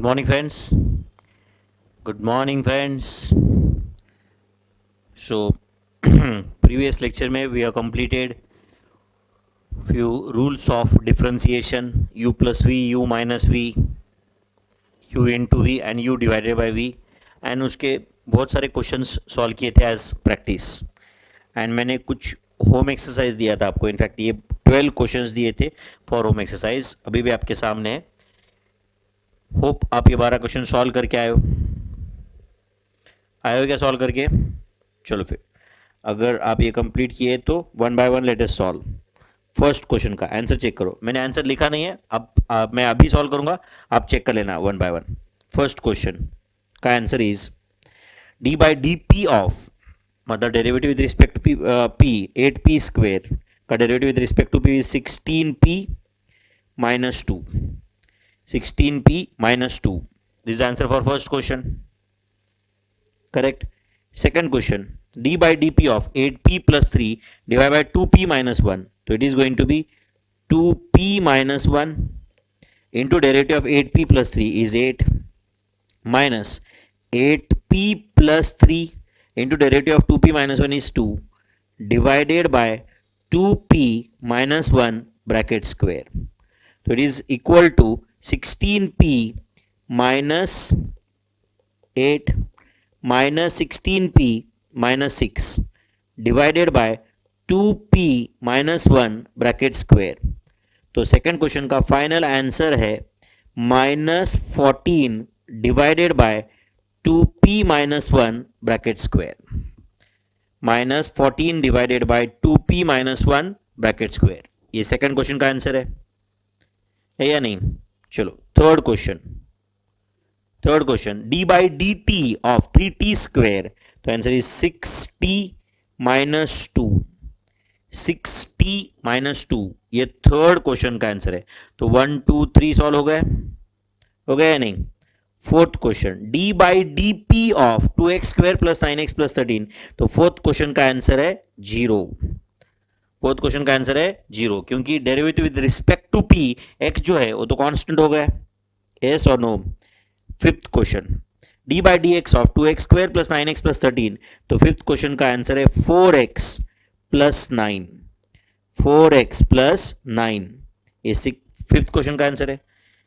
morning, friends. Good morning, friends. So, previous lecture में we have completed few rules of differentiation: u plus v, u minus v, u into v and u divided by v. And उसके बहुत सारे questions solve किए थे as practice. And मैंने कुछ home exercise दिया था आपको. इनफैक्ट ये 12 क्वेश्चंस दिए थे फॉर होम एक्सरसाइज. अभी भी आपके सामने है. होप आप ये 12 क्वेश्चन सॉल्व करके आए हो क्या सॉल्व करके. चलो फिर अगर आप ये कंप्लीट किए तो one by one let us solve. First question का आंसर चेक करो. मैंने आंसर लिखा नहीं है. अब मैं अभी सॉल्व करूंगा, आप चेक कर लेना one by one. First question का answer is d by D P of, मतलब derivative with respect to p 8p square का derivative with respect to p 16p minus 2. 16p minus 2. This is the answer for first question. Correct. Second question, d by dp of 8p plus 3 divided by 2p minus 1. So it is going to be 2p minus 1 into derivative of 8p plus 3 is 8 minus 8p plus 3 into derivative of 2p minus 1 is 2 divided by 2p minus 1 bracket square. So it is equal to 16p minus 8 minus 16p minus 6 divided by 2p minus 1 bracket square. तो second question का final answer है -14 divided by 2p minus 1 bracket square. -14 divided by 2p minus 1 bracket square. ये second question का answer है या नहीं. चलो third question D by D T of 3t square. तो answer is 6t minus 2. 6t minus 2 ये third question का answer है. तो 1 2 3 सॉल्व हो गया या नहीं. Fourth question D by D P of 2x square plus 9x plus 13. तो फोर्थ क्वेश्चन का आंसर है 0. फोर्थ क्वेश्चन का आंसर है 0 क्योंकि derivative with respect to p x जो है वो तो कांस्टेंट हो गया. यस और no. Fifth question d by D X of 2x square plus 9x plus 13. तो फिफ्थ क्वेश्चन का आंसर है 4x प्लस 9. 4x प्लस 9 ये फिफ्थ क्वेश्चन का आंसर है.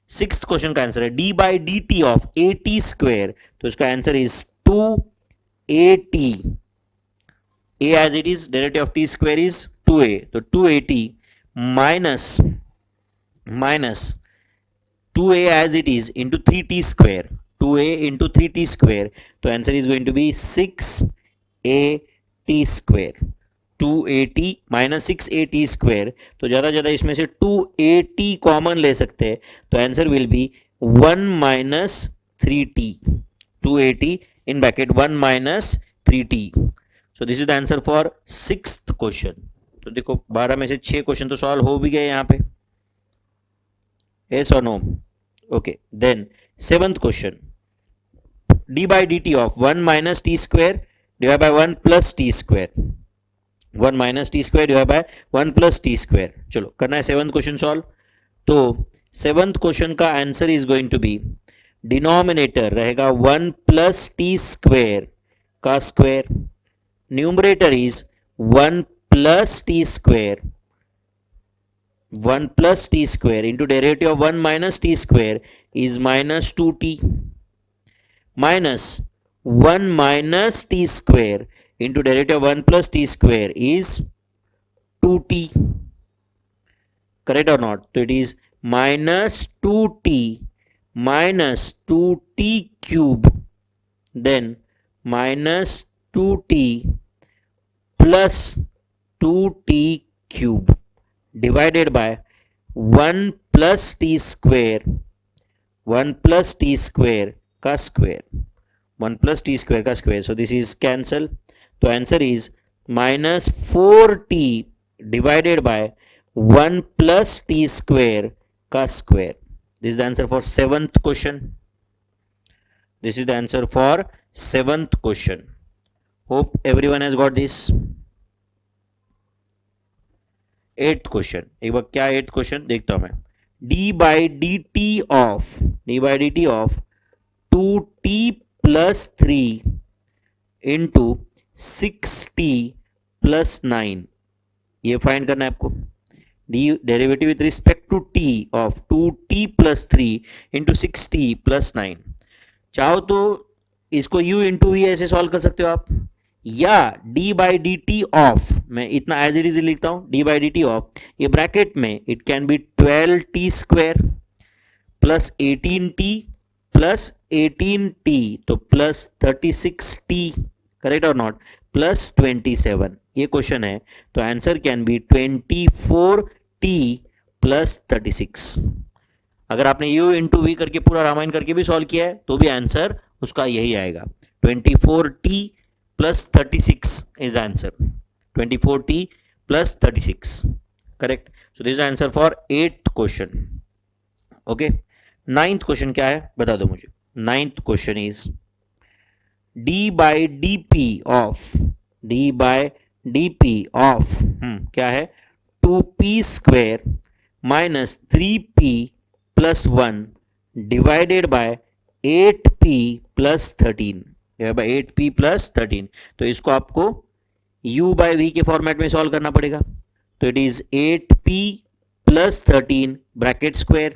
सिक्स्थ क्वेश्चन का आंसर है d by D T of 8t square. तो इसका answer is 2at. a as it is, derivative of t square is 2a. तो 2at minus 2a as it is into 3t square. 2a into 3t square. तो answer is going to be 6at square. 2at minus 6at square. तो ज़्यादा इसमें से 2at common ले सकते हैं. तो answer will be 1 minus 3t. 2at in bracket 1 minus 3t. So this is the answer for sixth question. तो देखो 12 में से 6 क्वेश्चन तो सॉल्व हो भी गए यहाँ पे. यस और no. Okay then seventh question D by D T of 1 minus T square divide by 1 plus T square. 1 minus T square divide by 1 plus T square. चलो करना है सेवंथ क्वेश्चन सॉल्व. तो सेवंथ क्वेश्चन का answer is going to be denominator रहेगा 1 plus T square का square. Numerator is 1 plus t square. 1 plus t square into derivative of 1 minus t square is minus 2t minus 1 minus t square into derivative of 1 plus t square is 2t. Correct or not? So it is minus 2t minus 2t cube then minus 2t plus 2t cube divided by 1 plus t square. 1 plus t square का square. 1 plus t square का square. So this is cancel. तो answer is minus 4t divided by 1 plus t square का square. This is the answer for seventh question. This is the answer for seventh question. Hope everyone has got this. Eighth question एक बार क्या eighth question देखता हूं मैं. D by D T of 2t plus 3 into 6t plus 9, ये find करना है आपको। Derivative with respect to t of 2t plus 3 into 6t plus 9। चाहो तो इसको u इंटू वी ऐसे सॉल्व कर सकते हो आप, या d by D T of, मैं इतना एज इट इज लिखता हूं, d by D T of, ये ब्रैकेट में it can be 12t square plus 18t plus 18t, तो प्लस 36t, करेक्ट और नॉट, प्लस 27, ये क्वेश्चन है, तो answer can be 24t plus 36। अगर आपने u इंटू वी करके पूरा रामायण करके भी सॉल्व किया है तो भी आंसर उसका यही आएगा, 24t plus 36 is answer, 24t plus 36, correct. So this is answer for 8th question. Okay, 9th question क्या है बता दो मुझे। 9th क्वेश्चन is d by D P of, d by D P of क्या है, 2p square minus 3p plus 1 divided by 8p plus 13, by 8p plus 13। तो इसको आपको u बाय v के फॉर्मेट में सॉल्व करना पड़ेगा। तो it is 8p plus 13 bracket square,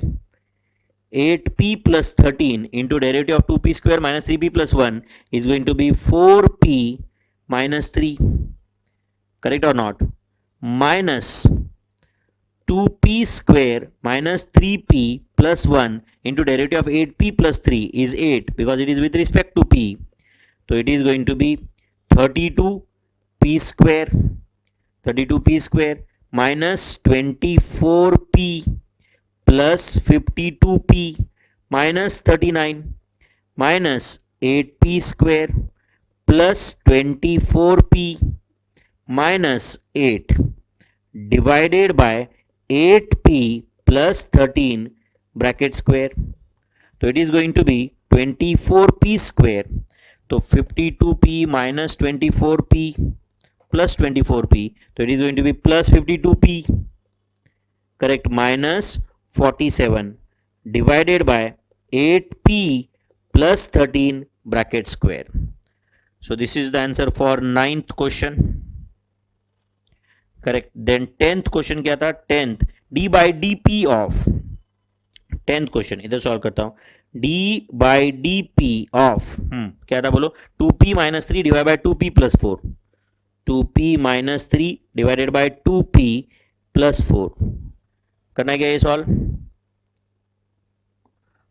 8p plus 13 into derivative of 2p square minus 3p plus 1 is going to be 4p minus 3, correct or not, minus 2p square minus 3p plus 1 into derivative of 8p plus 3 is 8 because it is with respect to p. So it is going to be 32p square, 32p square minus 24p plus 52p minus 39 minus 8p square plus 24p minus 8 divided by 8p plus 13 bracket square. So it is going to be 24p square. So 52p minus 24p plus 24p. So it is going to be plus 52p, correct, minus 47 divided by 8p plus 13 bracket square. So this is the answer for 9th question, correct. Then 10th question क्या था, 10th d by dp of, 10th question इधर solve करता हूं, d by dp of क्या था बोलो, 2p minus 3 divided by 2p plus 4, 2p minus 3 divided by 2p plus 4, करना क्या ये solve.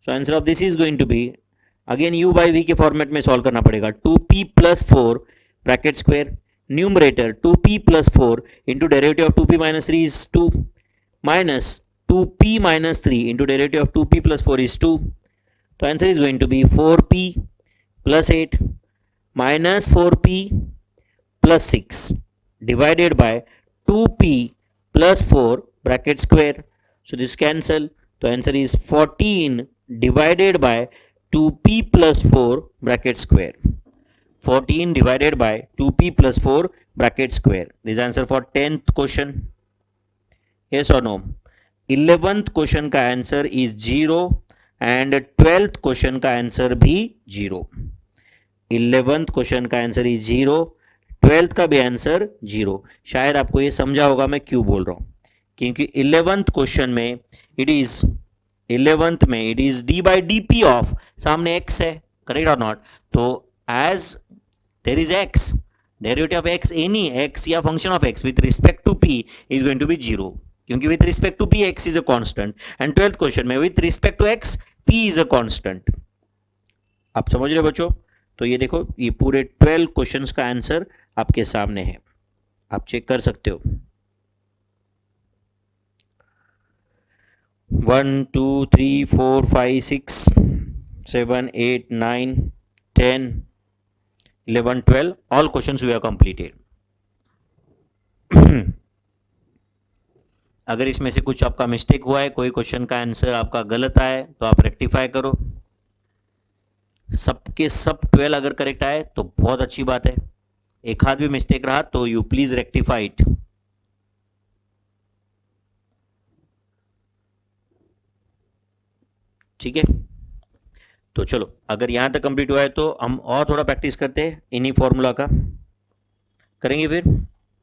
So answer of this is going to be again u by v के फॉर्मेट में सॉल्व करना पड़ेगा, 2p plus 4 bracket square, numerator 2p plus 4 into derivative of 2p minus 3 is 2 minus 2p minus 3 into derivative of 2p plus 4 is 2। तो answer is going to be 4p plus 8 minus 4p plus 6 divided by 2p plus 4 bracket square. So this cancel. So answer is 14 divided by 2p plus 4 bracket square. 14 divided by 2p plus 4 bracket square. This is answer for 10th question. Yes or no? 11th question का answer is 0 and 12th question का answer भी 0. 11th question का answer is 0, 12th का भी answer 0। शायद आपको ये समझा होगा मैं क्यों बोल रहा हूं, क्योंकि 11th क्वेश्चन में it is d by D P of, सामने x है, करेक्ट और नॉट, तो as there is x, derivative of x, any x या function of x with respect to p is going to be 0, क्योंकि with respect to p x is a constant, and 12th question में with respect to x p is a constant. आप समझ रहे बच्चों? तो ये देखो, ये पूरे 12 क्वेश्चंस का आंसर आपके सामने है, आप चेक कर सकते हो। 1 2 3 4 5 6 7 8 9 10 11 12 all questions we have completed। अगर इसमें से कुछ आपका मिस्टेक हुआ है, कोई क्वेश्चन का आंसर आपका गलत आए तो आप रेक्टिफाई करो। सबके सब 12 अगर करेक्ट आए तो बहुत अच्छी बात है, एक हाथ भी मिस्टेक रहा तो यू प्लीज रेक्टिफाई इट। ठीक है, तो चलो, अगर यहाँ तक कंप्लीट हुआ है तो हम और थोड़ा प्रैक्टिस करते हैं इन्हीं फॉर्मूला का, करेंगे फिर।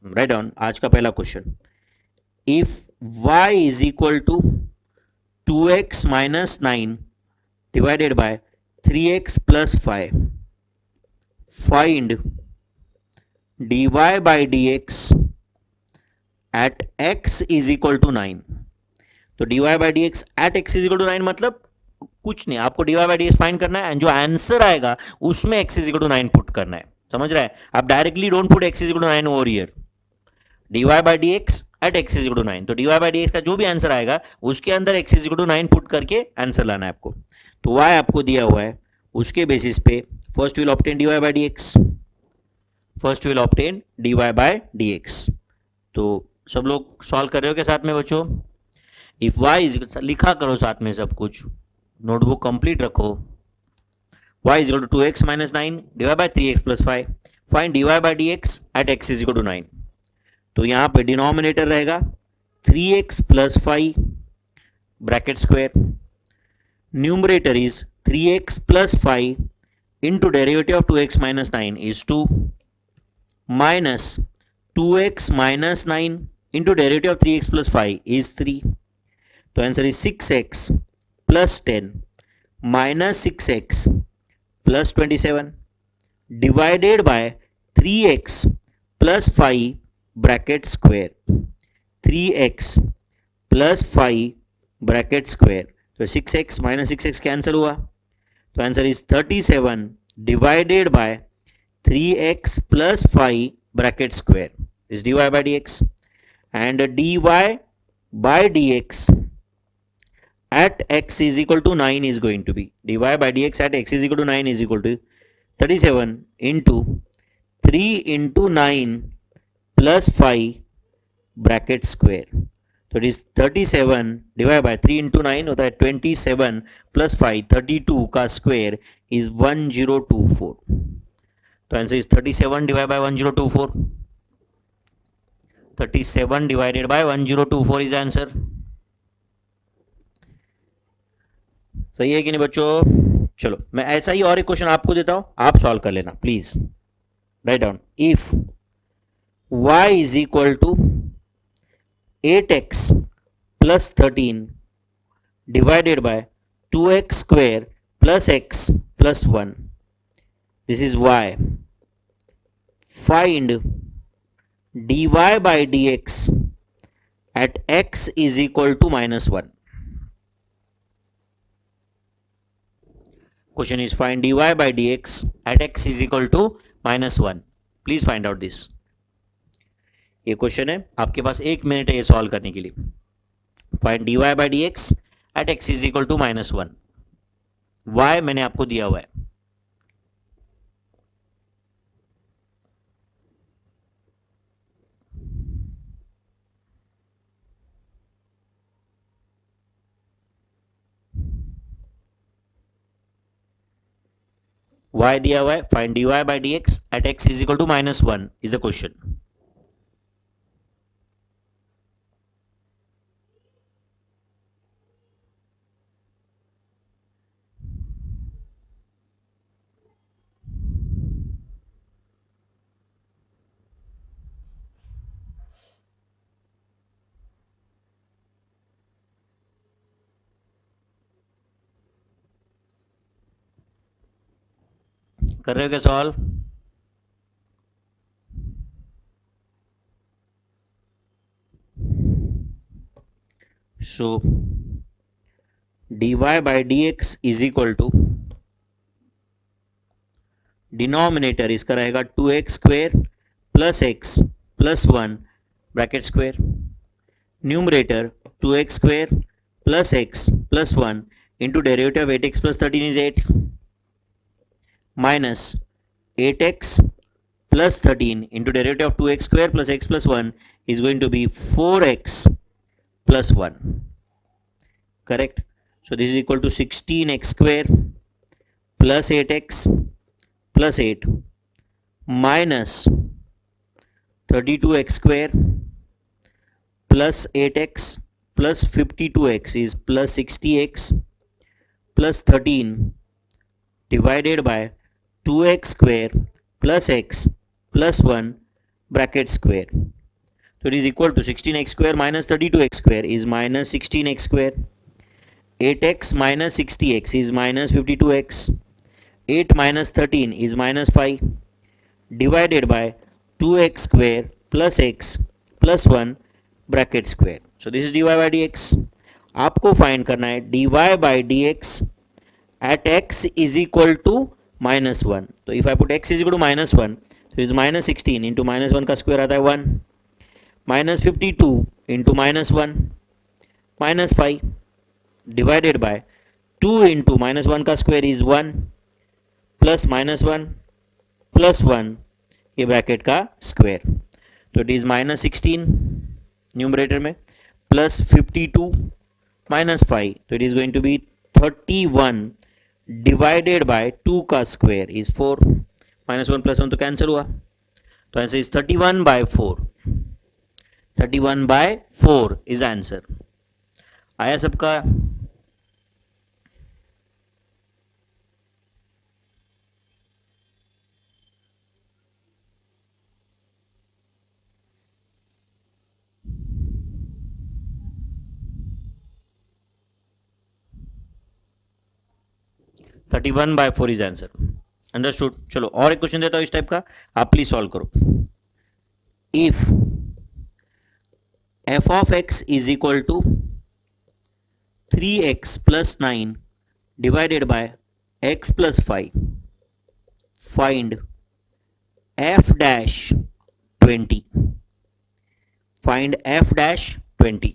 राइट डाउन आज का पहला question. If y is equal to 2x minus 9 divided by 3x plus 5, find dy by dx at x is equal to 9। तो dy by dx at x is equal to 9 मतलब कुछ नहीं, आपको dy by dx find करना है and जो answer आएगा उसमें x is equal to 9 put करना है। समझ रहा है? आप directly don't put x is equal to 9 over here. dy by dx at x is equal to 9, तो dy by dx का जो भी आंसर आएगा उसके अंदर x is equal to 9 put करके आंसर लाना है आपको। तो y आपको दिया हुआ है, उसके बेसिस पे first will obtain dy by dx, first will obtain dy by dx। तो सब लोग सॉल्व कर रहे हो क्या साथ में बच्चों? इफ y इज, लिखा करो साथ में सब कुछ, नोटबुक कंप्लीट रखो। y is equal to 2x minus 9 divide by 3x plus 5, find dy by dx at x is equal to 9। तो यहां पे डिनोमिनेटर रहेगा 3x plus 5 bracket square, numerator is 3x plus 5 into derivative of 2x minus 9 is 2 minus 2x minus 9 into derivative of 3x plus 5 is 3। तो answer is 6x plus 10 minus 6x plus 27 divided by 3x plus 5 bracket square, 3x plus 5 bracket square. तो 6x minus 6x cancel हुआ, तो answer is 37 divided by 3x plus 5 bracket square is dy by dx, and dy by dx at x is equal to 9 is going to be, dy by dx at x is equal to 9 is equal to 37 into 3 into 9 plus 5 bracket square। तो it is 37 divided by 3 into 9 होता है 27 plus 5 32 का square is 1024। तो answer is 37 divide by 1024, 37 divided by 1024 is answer. सही है कि नहीं बच्चों? चलो मैं ऐसा ही और एक क्वेश्चन आपको देता हूं, आप सॉल्व कर लेना please. Write down. If y is equal to 8x plus 13 divided by 2x square plus x plus 1, this is y, find dy by dx at x is equal to minus 1। Question is find dy by dx at x is equal to minus 1। Please find out this। ये question है, आपके पास 1 minute है ये solve करने के लिए। Find dy by dx at x is equal to minus 1। y मैंने आपको दिया हुआ है। y दिया हुआ है, find dy by dx at x is equal to minus 1 is the question। कर रहे हो क्या solve? So dy by dx is equal to, denominator इसका रहेगा 2x square plus x plus 1 bracket square, numerator 2x square plus x plus 1 into derivative of 8x plus 13 is 8 minus 8x plus 13 into derivative of 2x square plus x plus 1 is going to be 4x plus 1, correct? So this is equal to 16x square plus 8x plus 8 minus 32x square plus 8x plus 52x is plus 60x plus 13 divided by 2x square plus x plus 1 bracket square. So it is equal to 16x square minus 32x square is minus 16x square. 8x minus 60x is minus 52x. 8 minus 13 is minus 5 divided by 2x square plus x plus 1 bracket square. So this is dy by dx. आपको find करना है dy by dx at x is equal to minus 1. तो if I put x is equal to minus 1, so is minus 16 into minus 1 का square आता है 1, minus 52 into minus 1 minus 5 divided by 2 into minus 1 का square is 1 plus minus 1 plus 1 ये bracket का square. तो it is minus 16 numerator में plus 52 minus 5, तो it is going to be 31 divided by 2 का स्क्वायर इज 4. माइनस 1 प्लस 1 तो cancel हुआ, तो answer is 31 by 4. 31 by 4 is answer. आया सबका? Thirty one by 4 is answer. Understood. चलो और एक क्वेश्चन देता हूं इस टाइप का, आप प्लीज सॉल्व करो. If f of x is equal to 3x plus 9 divided by x plus 5, find f dash 20. find f dash 20.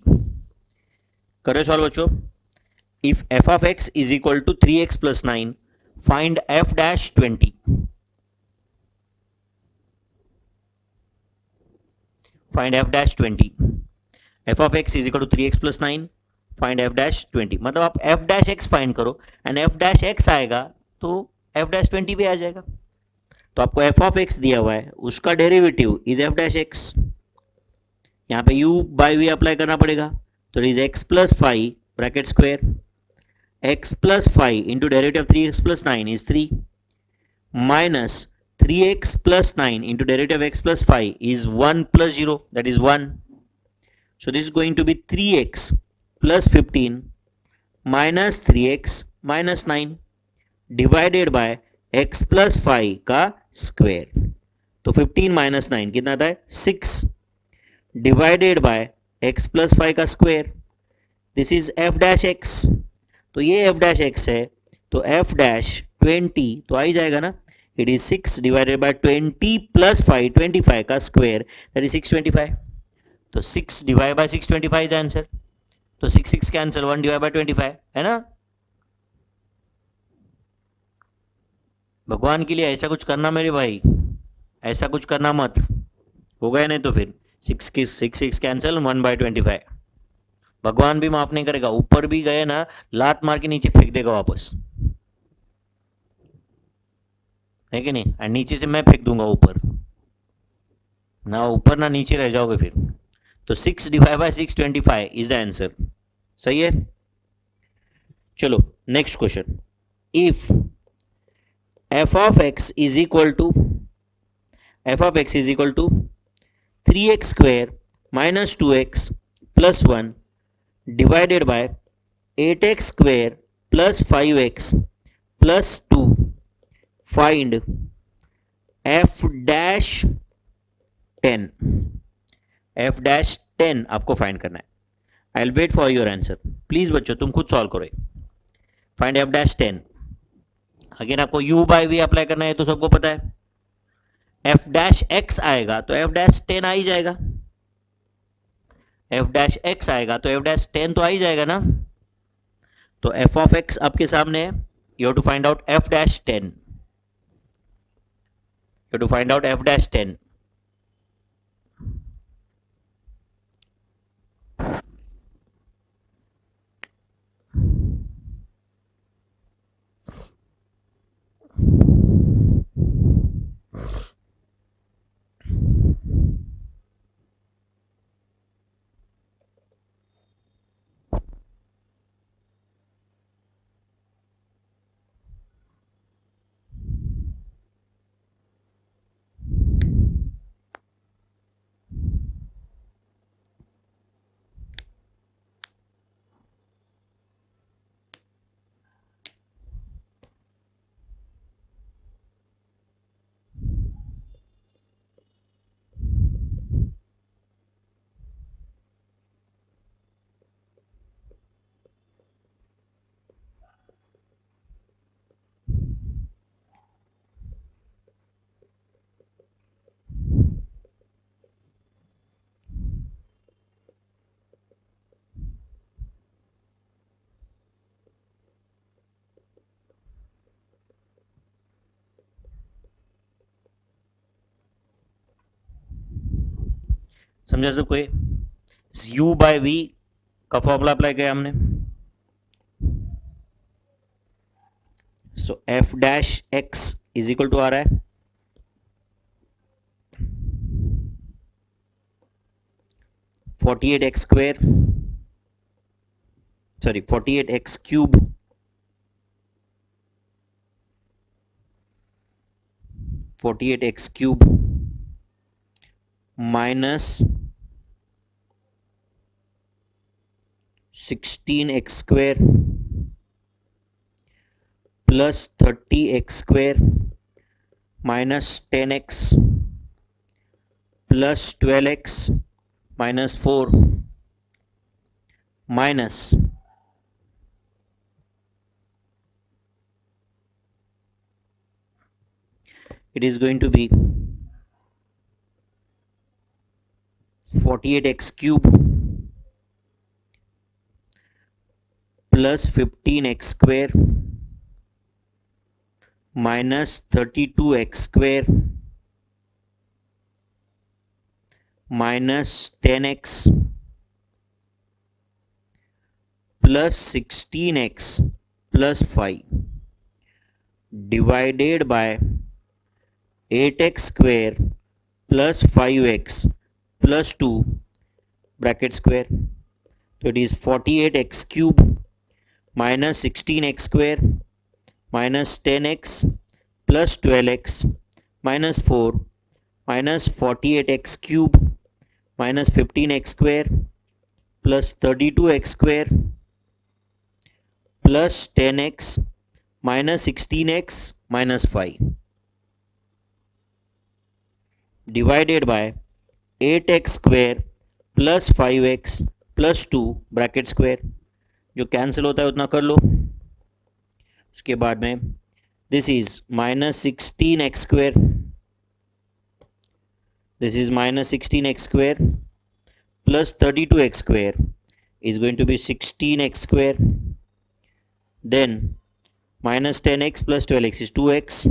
करो सॉल्व बच्चों. if f of x is equal to 3x plus 9, find f dash 20. find f dash 20. f of x is equal to 3x plus 9, find f dash 20. मतलब आप f dash x find करो and f dash x आएगा तो f dash 20 भी आ जाएगा. तो आपको f of x दिया हुआ है, उसका derivative is f dash x. यहाँ पे u बाई v अप्लाई करना पड़ेगा, तो is x plus 5 bracket square. x plus 5 into derivative of 3x plus 9 is 3 minus 3x plus 9 into derivative of x plus 5 is 1 plus 0, that is 1. So this is going to be 3x plus 15 minus 3x minus 9 divided by x plus 5 का square. तो 15 minus 9 कितना आता है 6 divided by x plus 5 का square. This is f dash x. तो ये f dash x है, तो f dash 20 तो आ ही जाएगा ना. It is 6 divided bye 20 plus 5 25 का स्क्वायर, दैट इज 625. तो 6 डिवाइड बाय 625 इज आंसर. तो 6 6 कैंसिल, 1 डिवाइड बाय 25 है ना. भगवान के लिए ऐसा कुछ करना मेरे भाई, ऐसा कुछ करना मत, हो गया नहीं तो फिर 6 कैंसिल, 1 बाय 25. भगवान भी माफ नहीं करेगा, ऊपर भी गए ना लात मार के नीचे फेंक देगा वापस, है कि नहीं. और नीचे से मैं फेंक दूंगा ऊपर, ना ऊपर ना नीचे रह जाओगे फिर. तो 6 divide by 625 is the answer. सही है. चलो next question. If f of x is equal to 3x square minus 2x plus 1 divided by 8x square plus 5x plus 2, find f dash 10. f dash 10 आपको find करना है. I will wait for your answer. Please बच्चों तुम खुद solve करो. Find f dash 10. Again आपको u by v apply करना है, तो सबको पता है. f dash x आएगा तो f dash 10 आ ही जाएगा. f dash x आएगा तो f dash 10 तो आ ही जाएगा ना. तो f of x आपके सामने है. You have to find out f dash 10. You have to find out f dash 10. समझा सबको? ये u बाय v का फॉर्मूला अप्लाई किया हमने. So f dash x is equal to आ रहा है 48x square, sorry 48x cube minus 16x square plus 30x square minus 10x plus 12x minus 4 minus it is going to be 48x cube plus 15x square minus 32x square minus 10x plus 16x plus 5 divided by 8x square plus 5x plus 2 bracket square. So it is 48x cube minus 16x square minus 10x plus 12x minus 4 minus 48x cube minus 15x square plus 32x square plus 10x minus 16x minus 5 divided by 8x square plus 5x plus 2 bracket square. जो cancel होता है उतना कर लो. उसके बाद में this is minus 16x square, this is minus 16x square plus 32x square is going to be 16x square, then minus 10x plus 12x is 2x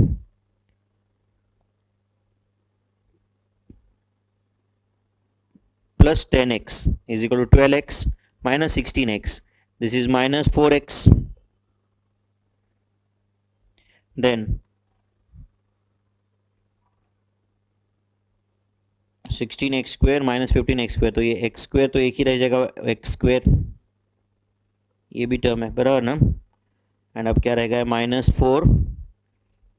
plus 10x is equal to 12x minus 16x, this is minus 4x, then 16x square minus 15x square, तो ये x square तो एक ही रह जाएगा x square, ये भी term है बराबर ना. एंड अब क्या रहेगा minus 4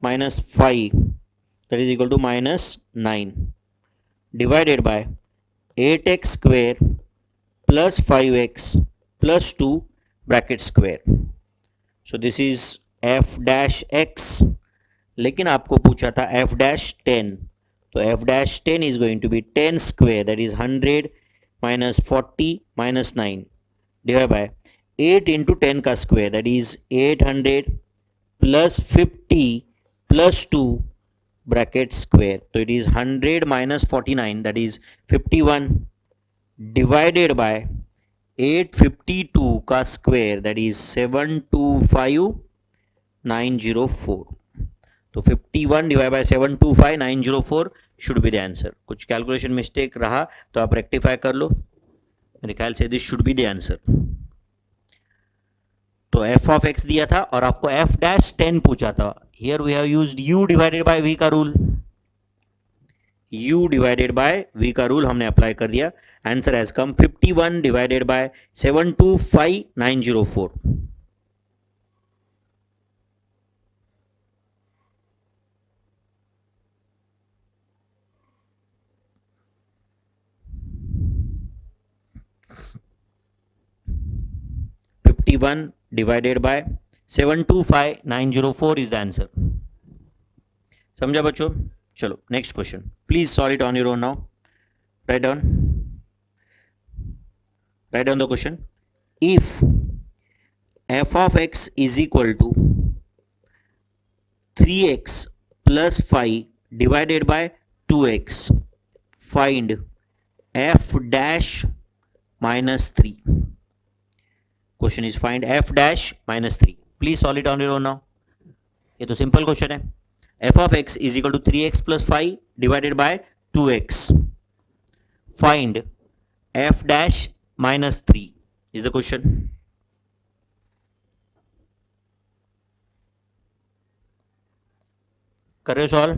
minus 5 that is equal to minus 9 divided by 8x square plus 5x plus 2 bracket square. So this is f dash x, लेकिन आपको पूछा था f डैश 10, तो f dash 10 is going to be 10 square that is 100 minus 40 minus 9 divide by 8 into 10 का square that is 800 plus 50 plus 2 bracket square. तो it is 100 minus 49 that is 51 divided by 852 का square that is 725904. तो 51 divide by 725904 should be the answer. कुछ calculation mistake रहा तो आप rectify कर लो. मेरे ख्याल से this should be the answer. तो f ऑफ x दिया था और आपको f डैश 10 पूछा था. Here we have used u divided by v का rule. u divided by v का रूल हमने अप्लाई कर दिया. Answer has come 51 divided by 725904. One divided by 725904 is the answer. समझा बच्चों? चलो next question. Please solve it on your own now. Write down the question. If f of x is equal to 3x plus 5 divided by 2x, find f dash minus 3. Question is find f dash minus 3. Please solve it on your own now. ये तो simple question है. f of x is equal to 3x plus 5 divided by 2x. Find f dash minus 3 is the question. कर रहे हो solve?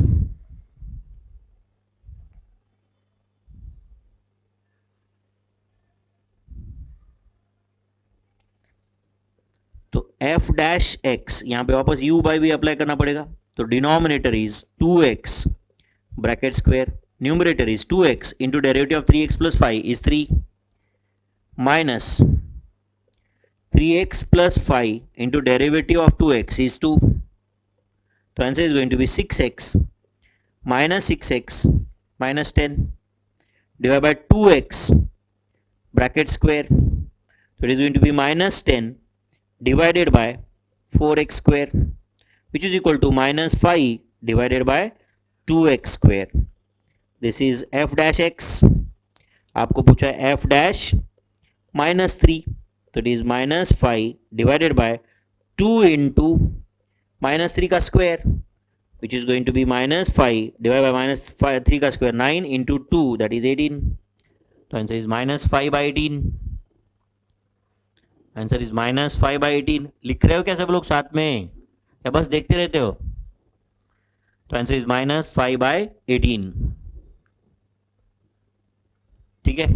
तो f dash x, यहां पे वापस u बाई v अप्लाई करना पड़ेगा. तो denominator is 2x bracket square, numerator is 2x into derivative of 3x plus 5 is 3 minus 3x plus 5 into derivative of 2x is 2. So answer is going to be 6x minus 6x minus 10 divided by 2x bracket square. So it is going to be minus 10 divided by 4x square, which is equal to minus 5 divided by 2x square. This is f dash x. आपको पूछा है f dash minus 3. तो it is minus 5 divided by 2 into minus 3 का square, which is going to be minus 5 divide by minus 3 का square, 9 into 2 that is 18. तो answer is minus 5 by 18. Answer is minus 5 by 18. लिख रहे हो क्या सब लोग साथ में या बस देखते रहते हो? तो आंसर इज माइनस 5 बाई 18. ठीक है,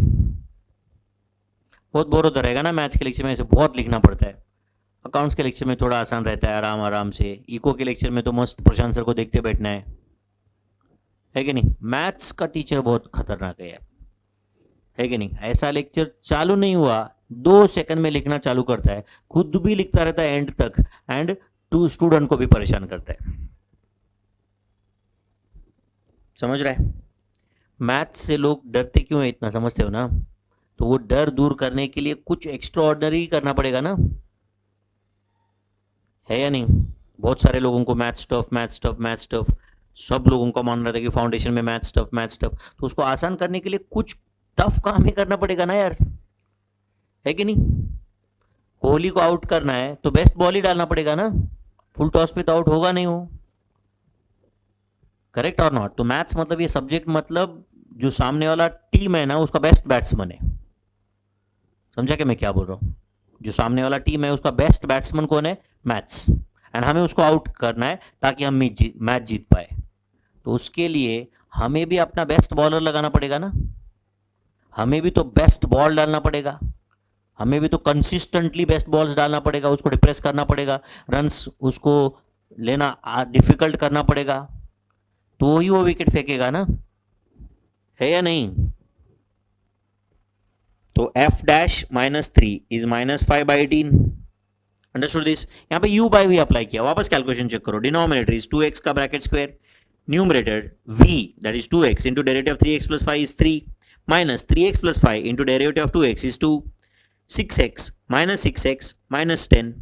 बहुत बोर होता रहेगा ना मैथ्स के लेक्चर में, ऐसे बहुत लिखना पड़ता है. अकाउंट्स के लेक्चर में थोड़ा आसान रहता है, आराम आराम से. इको के लेक्चर में तो मस्त प्रशांत सर को देखते बैठना है कि नहीं? मैथ्स का टीचर बहुत खतरनाक है यार, है कि नहीं? ऐसा लेक्चर चालू नहीं हुआ 2 सेकंड में लिखना चालू करता है, खुद भी लिखता रहता है एंड तक, एंड स्टूडेंट को भी परेशान करता है. समझ रहा है? मैथ्स से लोग डरते क्यों है इतना, समझते हो ना? तो वो डर दूर करने के लिए कुछ एक्स्ट्रा ऑर्डिनरी करना पड़ेगा ना, है या नहीं? बहुत सारे लोगों को मैथ्स टफ, सब लोगों का मान रहा था कि फाउंडेशन में मैथ्स टफ, तो उसको आसान करने के लिए कुछ टफ काम ही करना पड़ेगा ना यार, है कि नहीं? कोहली को आउट करना है तो बेस्ट बॉल ही डालना पड़ेगा ना, फुल टॉस पे तो आउट होगा नहीं वो. करेक्ट और नॉट? तो मैथ्स मतलब ये सब्जेक्ट मतलब जो सामने वाला टीम है ना उसका बेस्ट बैट्समैन है. समझा क्या मैं क्या बोल रहा हूँ? जो सामने वाला टीम है उसका बेस्ट बैट्समैन कौन है? मैथ्स. एंड हमें उसको आउट करना है ताकि हम मैच जीत पाए. तो उसके लिए हमें भी अपना बेस्ट बॉलर लगाना पड़ेगा ना, हमें भी तो बेस्ट बॉल डालना पड़ेगा, हमें भी तो कंसिस्टेंटली बेस्ट बॉल्स डालना पड़ेगा, उसको डिप्रेस करना पड़ेगा, रन्स उसको लेना डिफिकल्ट करना पड़ेगा, तो ही वो विकेट फेंकेगा ना, है या नहीं? तो f dash minus 3 is minus 5 by 18. Understood this? यहाँ पे u बाई v अप्लाई किया. वापस कैलकुलेशन चेक करो. डिनोमिनेटर इज 2x का bracket square, numerator v that is 2x into derivative of 3x plus 5 is 3 minus 3x plus 5 into derivative of 2x is 2, 6x minus 10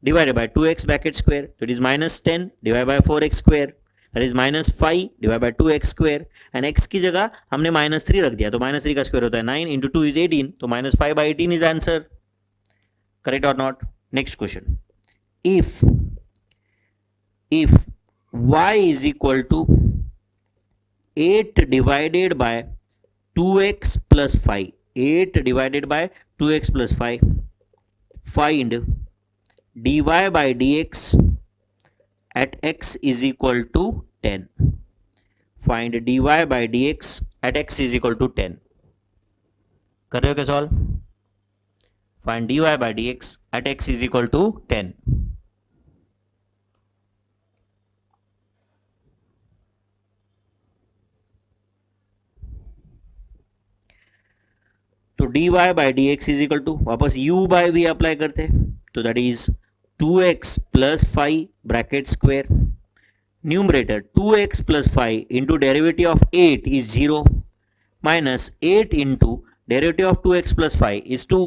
divided by 2x bracket square, so it is minus 10 divided by 4x square, that is minus 5 divided by 2x square, and x की जगह हमने minus 3 रख दिया, तो minus 3 का square होता है 9 into 2 is 18, तो minus 5 by 18 is answer. Correct or not? Next question. If y is equal to 8 divided by 2x plus 5, 8 divided by 2x plus 5, find dy by dx at x is equal to 10. Find dy by dx at x is equal to 10. कर रहे हो क्या solve? Find dy by dx at x is equal to 10. तो dy by dx is equal to, वापस u by v apply करते हैं, तो that is 2x plus 5 bracket square, numerator 2x plus 5 into derivative of 8 is 0 minus 8 into derivative of 2x plus 5 is 2.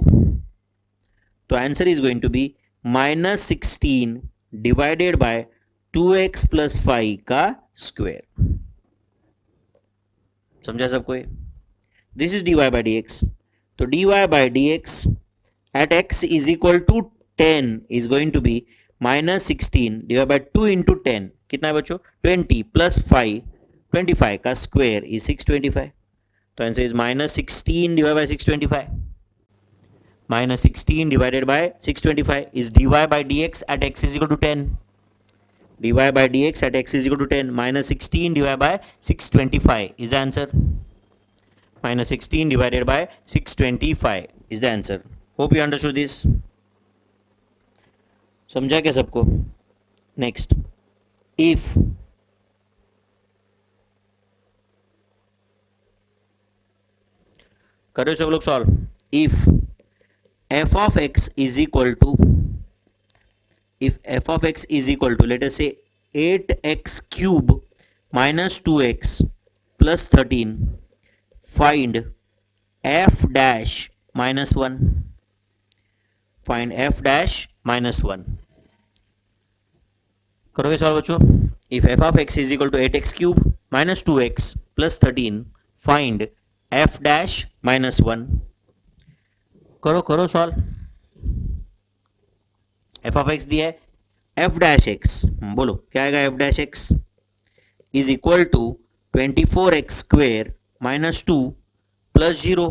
तो answer is going to be minus 16 divided by 2x plus 5 का square. समझा सबको? This is dy by dx. तो dy by dx at x is equal to 10 is going to be minus 16 divided by 2 into 10. कितना है बच्चों? 20 plus 5, 25 का square is 625. तो answer is -16 divide by 625. -16 divided by 625 is dy by dx at x is equal to 10. dy by dx at x is equal to 10. -16 divided by 625 is the answer. -16 divided by 625 is the answer. Hope you understood this. समझा क्या सबको? Next, if करो सब लोग solve. If f of x is equal to, if f of x is equal to, let us say 8x cube minus 2x plus 13, find f dash minus 1. Find f dash minus 1. करोगे solve बच्चों. if f of x is equal to 8x cube minus 2x plus 13, find f dash minus 1. करो करो solve. F of x दिया है, F dash x बोलो क्या आएगा. F dash x is equal to 24x square minus 2 plus 0.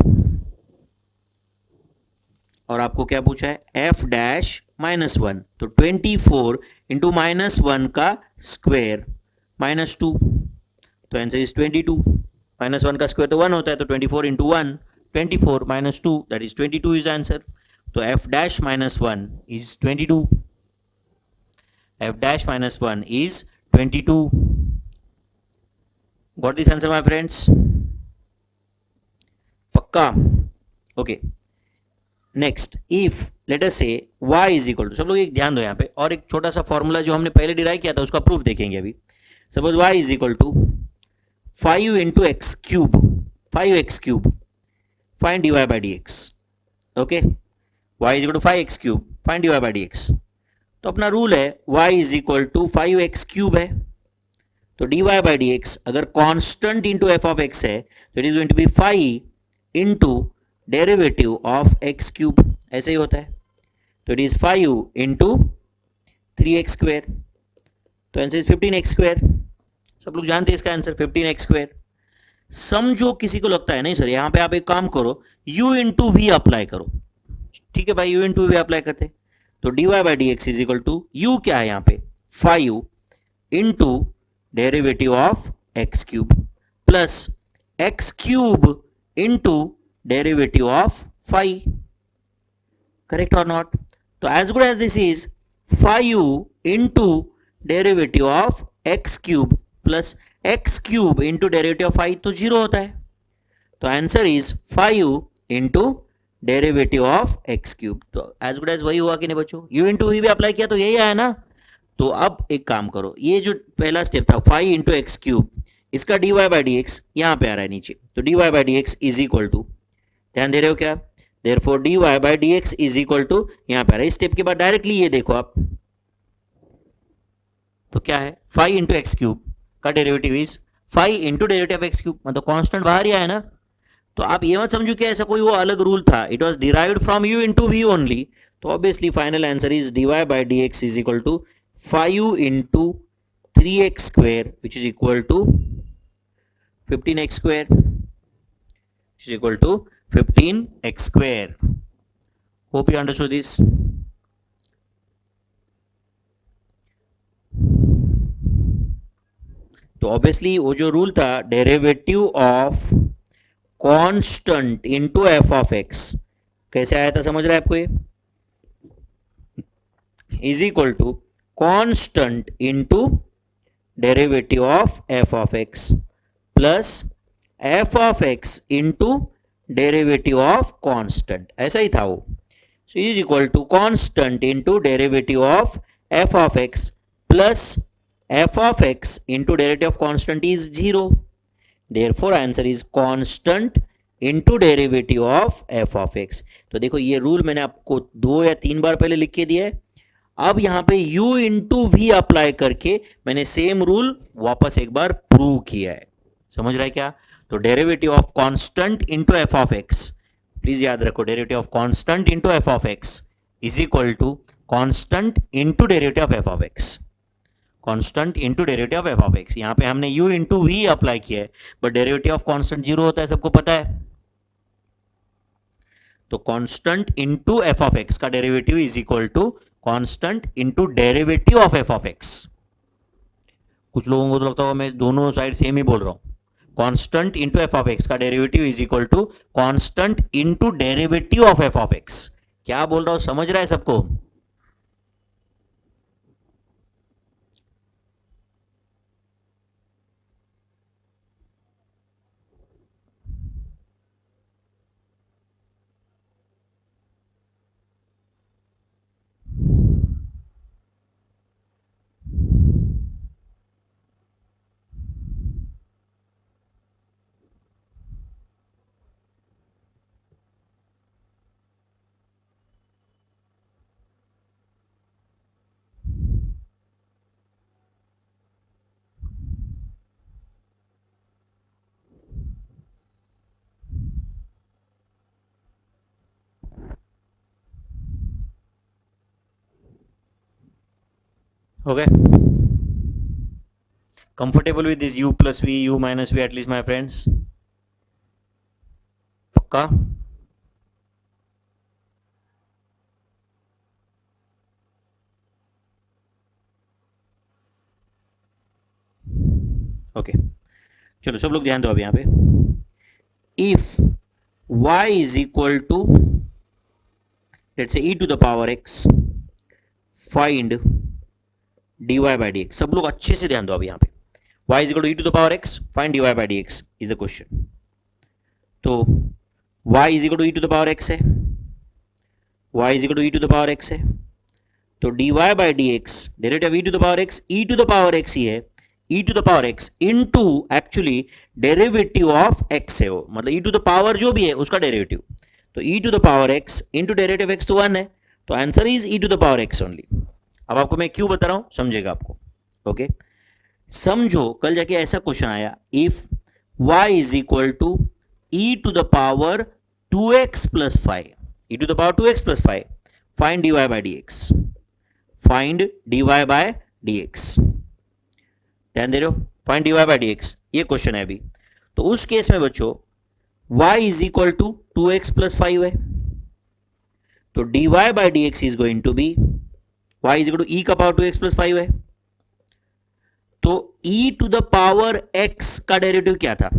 और आपको क्या पूछा है, एफ डैश माइनस 1. तो 24 इंटू माइनस 1 का स्क्वेयर माइनस 2, तो आंसर इज 22. माइनस 1 का स्क्वेयर तो 1 होता है, तो 24 into 1 24 minus 2, that is 22 is the answer. So f dash minus 1 is 22. f dash minus 1 is 22. Got this answer my friends? पक्का? Okay. Next, if let us say y is equal to, सब लोग एक ध्यान दो यहाँ पे, और एक छोटा सा फॉर्मूला जो हमने पहले डिराइव किया था उसका प्रूफ देखेंगे अभी. Suppose y is equal to 5 into x cube, 5x cube. Find dy by dx. Okay, y is equal to 5x cube. Find dy by dx. तो अपना रूल है y is equal to 5x cube है, तो dy by dx अगर constant into f of x है तो it is going to be 5 into derivative of x cube. ऐसे ही होता है, तो it is 5 into 3x square, तो आंसर इज 15x स्क्वेयर. सब लोग जानते हैं इसका आंसर 15x स्क्वेयर. समझो किसी को लगता है नहीं सर यहां पे आप एक काम करो, u इंटू वी अप्लाई करो. ठीक है भाई, u इंटू वी अप्लाई करते, तो dy by D x is equal to u क्या है यहां पे 5 into derivative of X cube plus X cube into derivative of 5. Correct और नॉट? तो as good as this is 5 into derivative of X cube plus X cube into derivative of 5 तो 0 होता है, तो answer is 5 into derivative of X cube. तो as good as वही हुआ कि नहीं बच्चों? u इंटू भी अप्लाई किया तो यही आया ना. तो अब एक काम करो, ये जो पहला स्टेप था 5 इंटू एक्स क्यूब, इसका dy बाई डी एक्स यहां पे आ रहा है नीचे, तो dy by D x is equal to, ध्यान दे रहे हो क्या, therefore dy by D x is equal to यहां पे आ रहा है. इस स्टेप के बाद डायरेक्टली ये देखो आप, तो क्या है 5 इंटू एक्स क्यूब का derivative is 5 into derivative of X cube, मतलब कांस्टेंट बाहर ही आया ना. तो आप ये मत समझो कि ऐसा कोई वो अलग रूल था, it was derived from u into v only. तो obviously final answer is dy by D x is equal to 5 into 3x square which is equal to 15x square, which is equal to 15x square. Hope you understood this. तो obviously वो जो rule था derivative of constant into F of X, कैसे आया था समझ रहे हैं आपको? ये is equal to constant into derivative of F of X plus F of x into derivative of constant, ऐसा ही था वो. So is equal to constant into derivative of F of X plus F of x into derivative of constant is 0. Therefore answer is constant into derivative of F of x. तो देखो ये rule मैंने आपको 2 या 3 बार पहले लिख के दिया है. अब यहां पे u इंटू वी अप्लाई करके मैंने सेम रूल वापस एक बार प्रूव किया है. समझ रहा है क्या? तो derivative of constant into F of X, please याद रखो derivative of constant into F of x is equal to constant into derivative of F of X. Constant into derivative of F of X. यहाँ पे हमने u into we apply किया है, but derivative of constant 0 होता है, सबको पता है। तो constant into F of x का derivative is equal to constant into derivative of F of x. कुछ लोगों को तो लगता होगा मैं दोनों साइड सेम ही बोल रहा हूं। Constant into F of x का derivative is equal to constant into derivative of F of x. क्या बोल रहा हूं, समझ रहा है सबको? Okay, comfortable with this u plus v, u minus v, at least my friends? पक्का? ओके, चलो सब लोग ध्यान दो अब यहाँ पे। If y is equal to let's say e to the power x, find dy by dx। सब लोग अच्छे से ध्यान दो अब यहाँ पे। y is equal to e to the power x, find dy by dx is the question. तो y is equal to e to the power x है, y is equal to e to the power x है, तो dy by dx derivative e to the power x, e to the power x ही है, e to the power x into actually derivative of x है वो, मतलब e to the power जो भी है उसका डेरिवेटिव। तो e to the power x into derivative x तो 1 है, तो answer is e to the power x only. अब आपको मैं क्यों बता रहा हूं, समझेगा आपको। ओके, समझो कल जाके ऐसा क्वेश्चन आया, if y is equal to e to the power 2x plus 5, e to the power 2x plus 5, find dy by dx, find dy by dx। ध्यान दे रहे हो, फाइंड dy by dx, ये क्वेश्चन है अभी। तो उस केस में बच्चों y is equal to 2x plus 5 है, तो dy by dx is going to be y is equal to e का पावर 2x प्लस 5 है, तो e to the power x का डेरिवेटिव क्या था,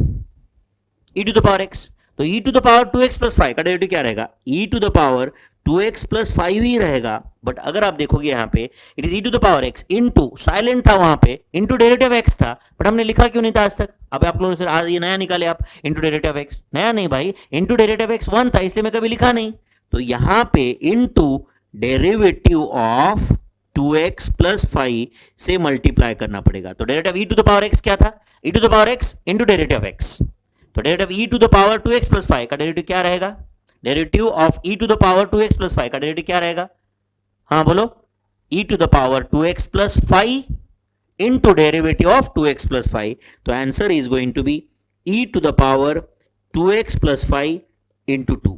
e to the power x, तो e to the power 2x plus 5 का derivative क्या रहेगा, e to the power 2x plus 5 ही रहेगा। बट अगर आप देखोगे यहाँ पे it is e to the power x into, silent था वहां पे, इनटू डेरिवेटिव x था, बट हमने लिखा क्यों नहीं था आज तक? अब आप लोगों से आज ये नया निकाले आप, इनटू डेरिवेटिव x, नया नहीं भाई, इनटू डेरिवेटिव x 1 था, इसलिए मैं कभी लिखा नहीं। तो यहां पे into derivative of 2x plus 5 से मल्टीप्लाई करना पड़ेगा। तो derivative e to the power x क्या था, e to the power x into derivative x, तो derivative e to the power 2x plus 5 का डेरिवेटिव क्या रहेगा, derivative of e to the power 2x plus 5 का डेरिवेटिव क्या रहेगा, हाँ बोलो, e to the power 2x plus 5 into derivative of 2x plus 5, तो answer is going to be e to the power 2x plus 5 into 2,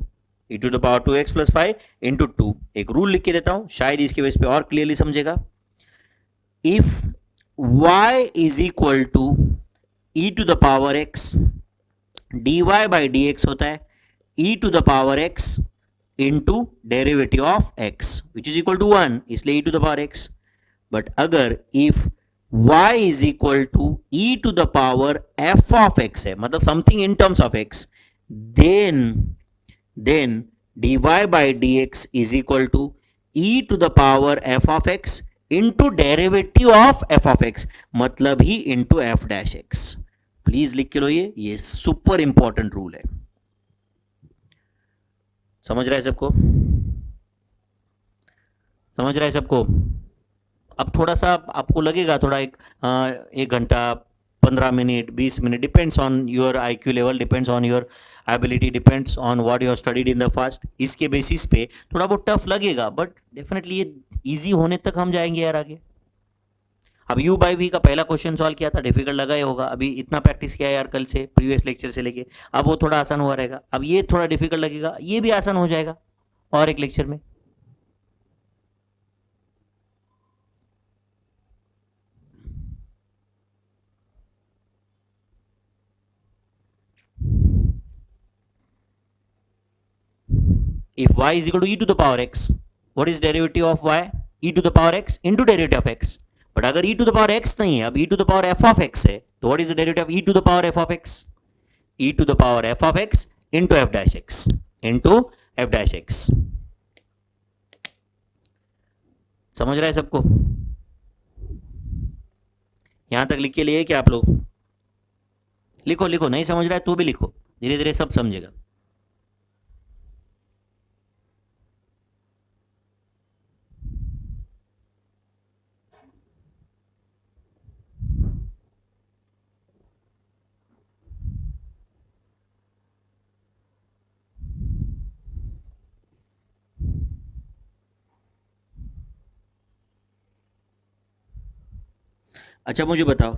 e to the power 2x plus 5 into 2। एक rule लिख के देता हूं, शायद इसके base पे और क्लियरली समझेगा। If y is equal to e to the power x, dy by dx होता है e to the power x into derivative of x which is equal to 1, इसलिए e to the power x। But अगर if y is equal to e to the power f of x है, मतलब something in terms of x, then dy by dx is equal to e to the power f of x into derivative of f of x, मतलब ही into f dash x। Please लिख के लो, ये super important rule है। समझ रहा है सबको, समझ रहा है सबको? अब थोड़ा सा आपको लगेगा, थोड़ा एक घंटा 15 minute 20 minute, depends on your IQ level, depends on your ability, depends on what you have studied in the fast. इसके बेसिस पे थोड़ा बहुत टफ लगेगा, बट डेफिनेटली ये इजी होने तक हम जाएंगे यार आगे। अब u बाई v का पहला क्वेश्चन सॉल्व किया था, डिफिकल्ट लगा ही होगा, अभी इतना प्रैक्टिस किया है यार कल से, प्रीवियस लेक्चर से लेके, अब वो थोड़ा आसान हुआ रहेगा। अब ये थोड़ा डिफिकल्ट लगेगा, ये भी आसान हो जाएगा और एक लेक्चर में। If y is equal to e to the power x, what is derivative of y? E to the power x into derivative of x. But अगर e to the power x नहीं है, अब e to the power f of x है, तो what is the derivative of e to the power f of x? E to the power f of x into f dash x into f dash x. समझ रहा है सबको? यहां तक लिख के लिए क्या आप लोग? लिखो लिखो, नहीं समझ रहा है तो भी लिखो, धीरे धीरे सब समझेगा. अच्छा मुझे बताओ,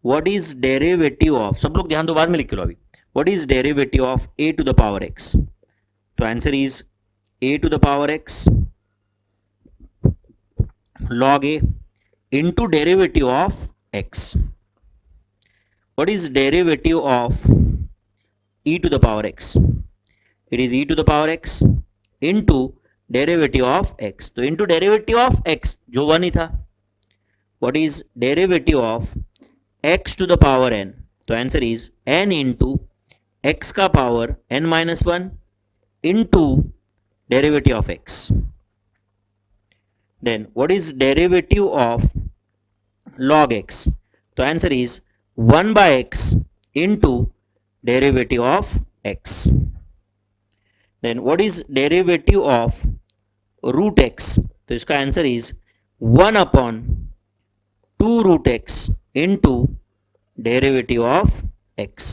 व्हाट इज डेरिवेटिव ऑफ, सब लोग ध्यान दो, बाद में लिख के लो अभी. What is derivative of a to the power x? तो answer is a to the power x log a into derivative of x. What is derivative of e to the power x? It is e to the power x into derivative of x. तो into derivative of x जो 1 ही था. What is derivative of x to the power n? तो answer is n into x का power n minus 1 into derivative of x. Then what is derivative of log x? तो answer is 1 by x into derivative of x. Then what is derivative of root x? तो इसका answer is 1 upon 2 root x into derivative of x.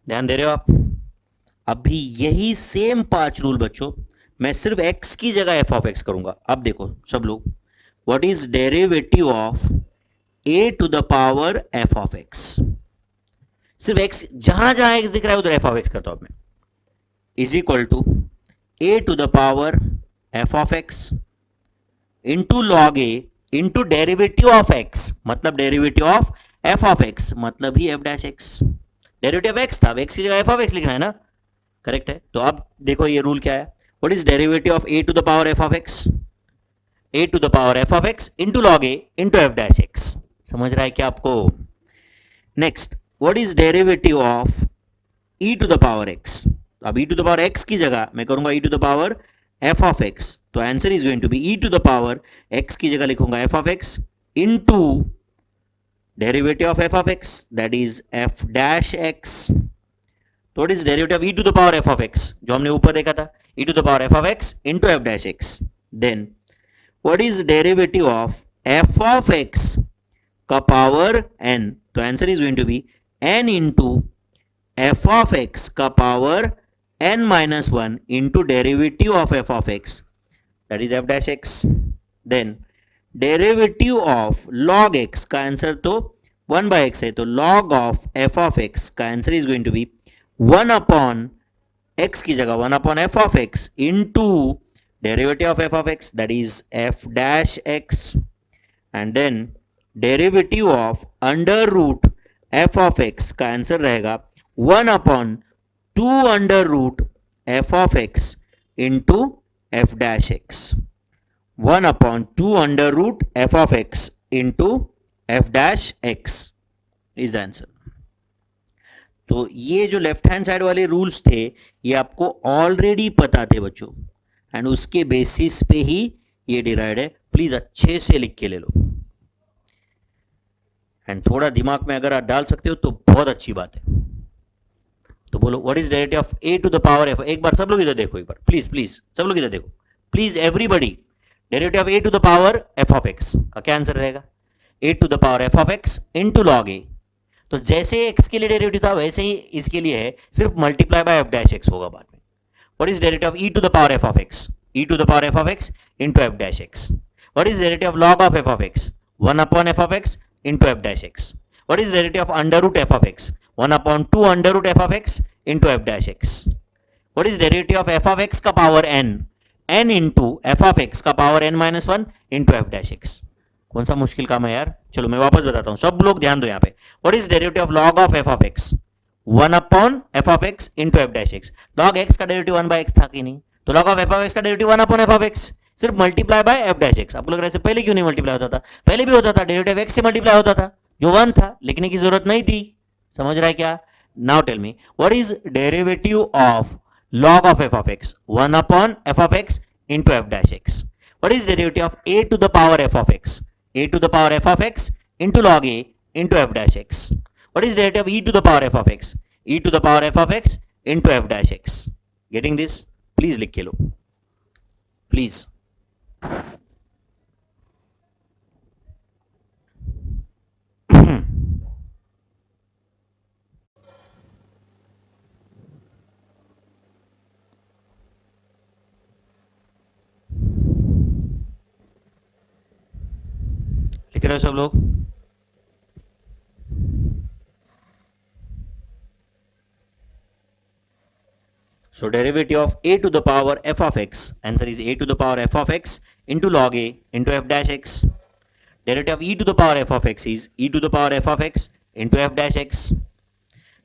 ध्यान दे रहे हो आप? अभी यही सेम 5 रूल बच्चों, मैं सिर्फ x की जगह f ऑफ x करूंगा. अब देखो सब लोग, what is derivative of a to the power f of x? सिर्फ x, जहां जहां x दिख रहा है उधर f ऑफ x करता हूं मैं. Is equal to a to the power f of x into log a into derivative of x, मतलब derivative of f of x, मतलब ही f dash x. Derivative of x था, x की जगह f of x लिखना है ना, correct है. तो अब देखो ये रूल क्या है, what is derivative of a to the power f of x? a to the power f of x into log a into f dash x. समझ रहा है क्या आपको? Next, what is derivative of e to the power x? अब e to the power x की जगह मैं करूंगा e to the power f of x. तो answer is going to be e to the power x की जगह लिखूंगा f of x into derivative of f of x, that is f dash x. तो what is derivative of e to the power f of x, जो हमने ऊपर देखा था, e to the power f of x into f dash x. Then what is derivative of f of x का power n? तो answer is going to be n into f of x का power n minus 1 into derivative of f of x, that is f dash x. Then derivative of log x का answer तो 1 by x है, तो log of f of x का answer is going to be 1 upon x की जगह 1 upon f of x into derivative of f of x, that is f dash x. And then derivative of under root f of x का answer रहेगा 1 upon 2 under root f of x into f dash x. 1 upon 2 under root f of x into f dash x is answer. तो ये जो left hand side वाले rules थे ये आपको already पता थे बच्चों, एंड उसके बेसिस पे ही ये डिराइड है. प्लीज अच्छे से लिख के ले लो, एंड थोड़ा दिमाग में अगर आप डाल सकते हो तो बहुत अच्छी बात है. तो बोलो, what is derivative of a to the power f? एक बार सब लोग इधर देखो, एक बार प्लीज प्लीज सब लोग इधर देखो, please everybody. Derivative of a to the power f of x का क्या आंसर रहेगा? a to the power f of x into log a. तो जैसे x के लिए डेरिवेटिव था वैसे ही इसके लिए है, सिर्फ multiply by f dash x होगा बाद में. What is derivative of e to the power f of x? e to the power f of x into f dash x. What is derivative of log of f of x? 1 upon f of x into f dash x. What is derivative of under root f of x? 1 upon 2 under root f of x into f dash x. What is derivative of f of x का power n? n into f of x का power n minus 1 into f dash x. कौन सा मुश्किल काम है यार, चलो मैं वापस बताता हूं, सब लोग ध्यान दो यहाँ पे। What is derivative of log of F of x? 1 upon f of x into f dash x. Log x का डेरिवेटिव 1 बाय एक्स था कि नहीं, तो log of F of x का derivative 1 upon f of x, सिर्फ multiply by f dash x. आपको लग रहा है पहले क्यों नहीं मल्टीप्लाई होता था? पहले भी होता था, डेरिवेटिव एक्स से मल्टीप्लाई होता था, जो 1 था, लिखने की जरूरत नहीं थी। समझ रहा है क्या? Now tell me what is derivative of log of f of x? 1 upon f of x into f dash x. What is derivative of a to the power f of x? A to the power f of x into log a into f dash x. What is derivative of e to the power f of x? E to the power f of x into f dash x. Getting this? Please लिख के लो, please. लिख रहे हो सब लोग? So derivative of a to the power f of x, answer is a to the power f of x into log a into f dash x. Derivative of e to the power f of x is e to the power f of x into f dash x.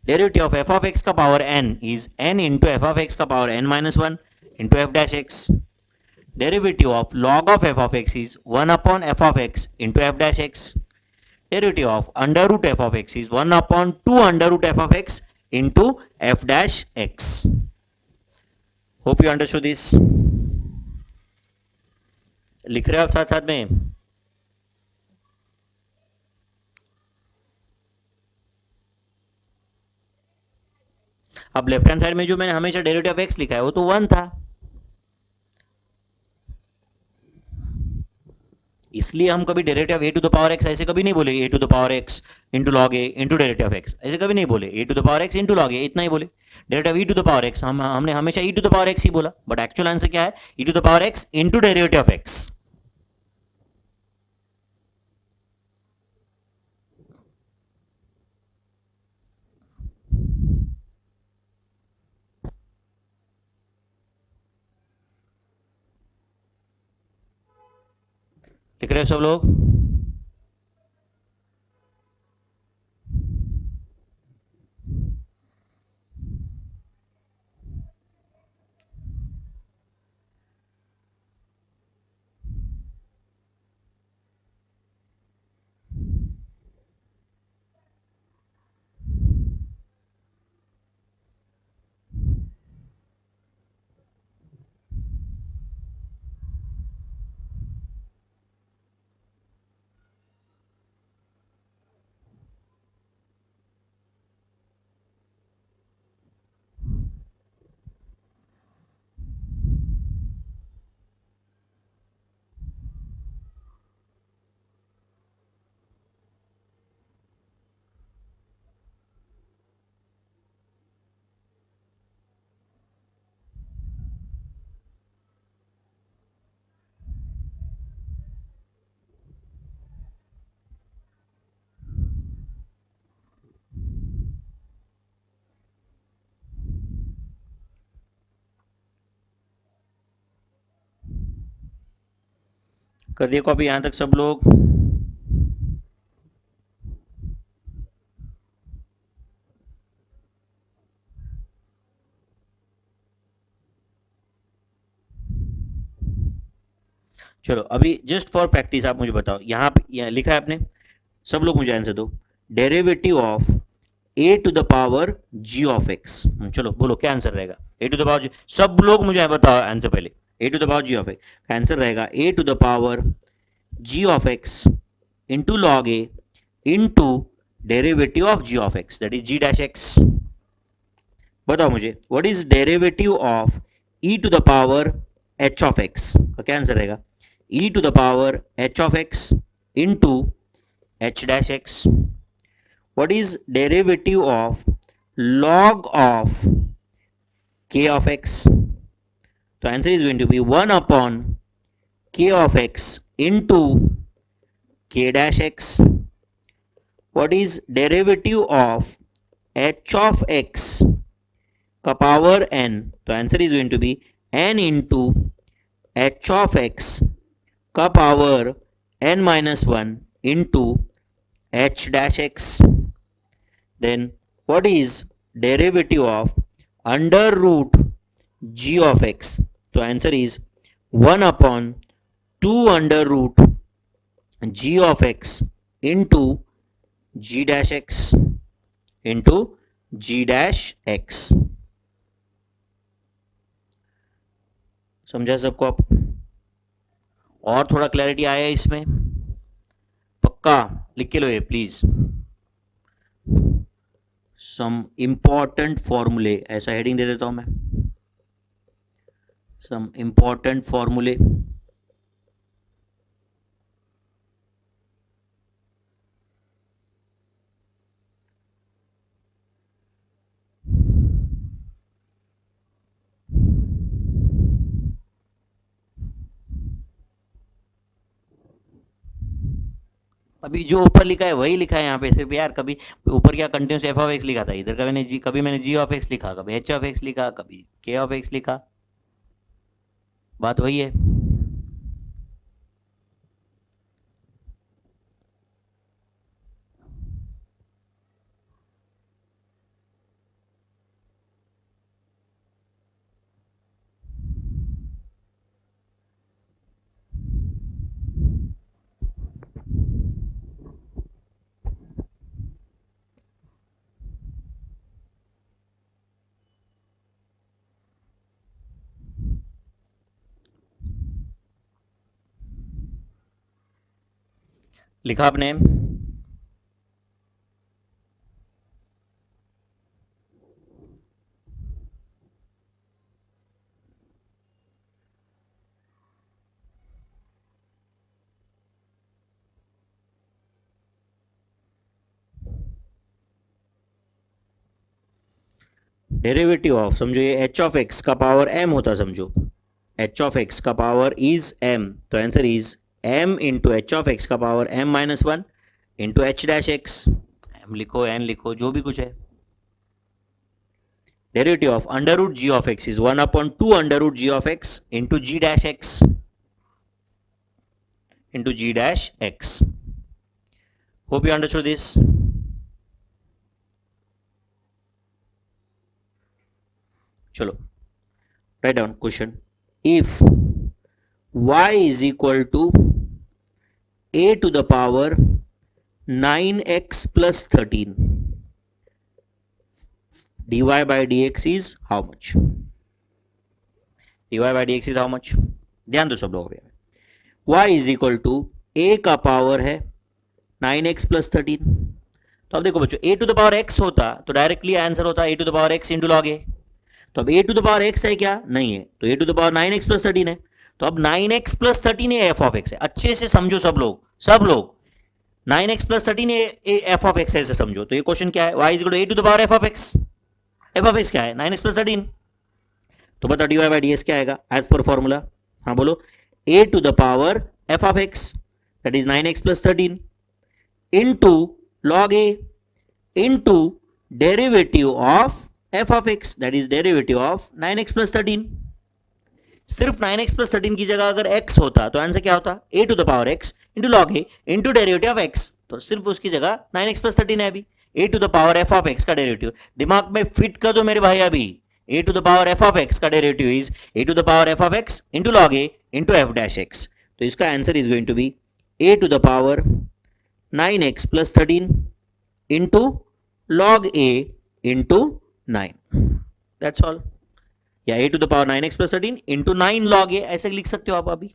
Derivative of f of x का power n is n into f of x का power n minus 1 into f dash x. Derivative of log of f of x is 1 upon f of x into f dash x. Derivative of under root f of x is 1 upon 2 under root f of x into f dash x. Hope you understood this. लिख रहे हो आप साथ साथ में? अब left hand side में जो मैंने हमेशा डेरिवेटिव ऑफ एक्स लिखा है वो तो 1 था, इसलिए हम कभी derivative a to the power x ऐसे कभी नहीं बोले, a to the power x into log a into derivative of x ऐसे कभी नहीं बोले, a to the power x into log a इतना ही बोले। Derivative e to the power x हमने हमेशा e to the power x ही बोला, बट एक्चुअल आंसर क्या है? E to the power x into derivative of x. लिख रहे हो सब लोग? कर दिए कॉपी यहां तक सब लोग? चलो अभी जस्ट फॉर प्रैक्टिस आप मुझे बताओ, यहाँ पे यहाँ लिखा है आपने, सब लोग मुझे आंसर दो। Derivative of a to the power g of x, चलो बोलो क्या आंसर रहेगा? A to the power g, सब लोग मुझे बताओ आंसर पहले। A to the power g of x answer रहेगा a to the power g of x into log a into derivative of g of x, that is g dash x. बताओ मुझे what is derivative of e to the power H of x का क्या answer रहेगा? e to the power h of x into h dash x. What is derivative of log of k of x? The answer is going to be 1 upon k of x into k dash x. What is derivative of h of x का power n? The answer is going to be n into h of x का power n minus 1 into h dash x. Then what is derivative of under root g of x? तो answer is 1 upon 2 under root g of x into g dash x into g dash x. समझा सबको आप? और थोड़ा clarity आया इसमें? पक्का लिख के लो ये प्लीज. सम इंपॉर्टेंट फॉर्मूले, ऐसा हेडिंग दे देता हूं मैं. सम इंपॉर्टेंट फॉर्मूले. अभी जो ऊपर लिखा है वही लिखा है यहाँ पे सिर्फ यार. कभी ऊपर क्या कंटिन्यूस एफ ऑफ एक्स लिखा था, इधर कभी मैंने जी ऑफ एक्स लिखा, कभी एच ऑफ एक्स लिखा, कभी के ऑफ एक्स लिखा. बात वही है. लिखा आपने? डेरिवेटिव ऑफ, समझो ये एच ऑफ एक्स का पावर एम होता, समझो एच ऑफ एक्स का पावर इज एम, तो answer is m into h of x का power m minus 1 into h dash x. M लिखो, एन लिखो, जो भी कुछ है. Derivative of under root g of x is 1 upon 2 under root g of x into g dash x into g dash x. Hope you understood this. चलो write down question. If y is equal to a to the power 9x plus 13, dy by dx is how much? dy by dx is how much? ध्यान दो सब लोग. y is equal to a का power है 9x plus 13. तो अब देखो बच्चों, a to the power x होता तो डायरेक्टली आंसर होता a to the power x into log a. तो अब a to the power x है क्या? नहीं है. तो a to the power 9x plus 13 है. तो अब 9x प्लस 13 है एफ ऑफ एक्स है. अच्छे से समझो सब लोग 9x plus 13 F of x है, ऐसे समझो. तो ये क्वेश्चन क्या है? y is equal to a to the power f of x. F of x क्या है? 9x plus 13. तो बताओ dy बाई ds क्या आएगा एज पर फॉर्मूला? हाँ बोलो. a to the power f of x that is 9x plus 13 into log a into derivative of f of x, that is derivative of 9x plus 13. सिर्फ 9x plus 13 की जगह अगर x होता तो answer क्या होता? a to the power x into log a into derivative of x. तो सिर्फ उसकी जगह 9x plus 13 है अभी. a to the power f of x का डेरिवेटिव दिमाग में फिट कर दो मेरे भाई. अभी a to the power f of x का derivative is a to the power f of x into log a into f dash x. तो इसका answer is going to be a to the power 9x plus 13 into log a into 9. That's all. या a to the power 9x plus 13 into 9 log a, ऐसे लिख सकते हो आप अभी.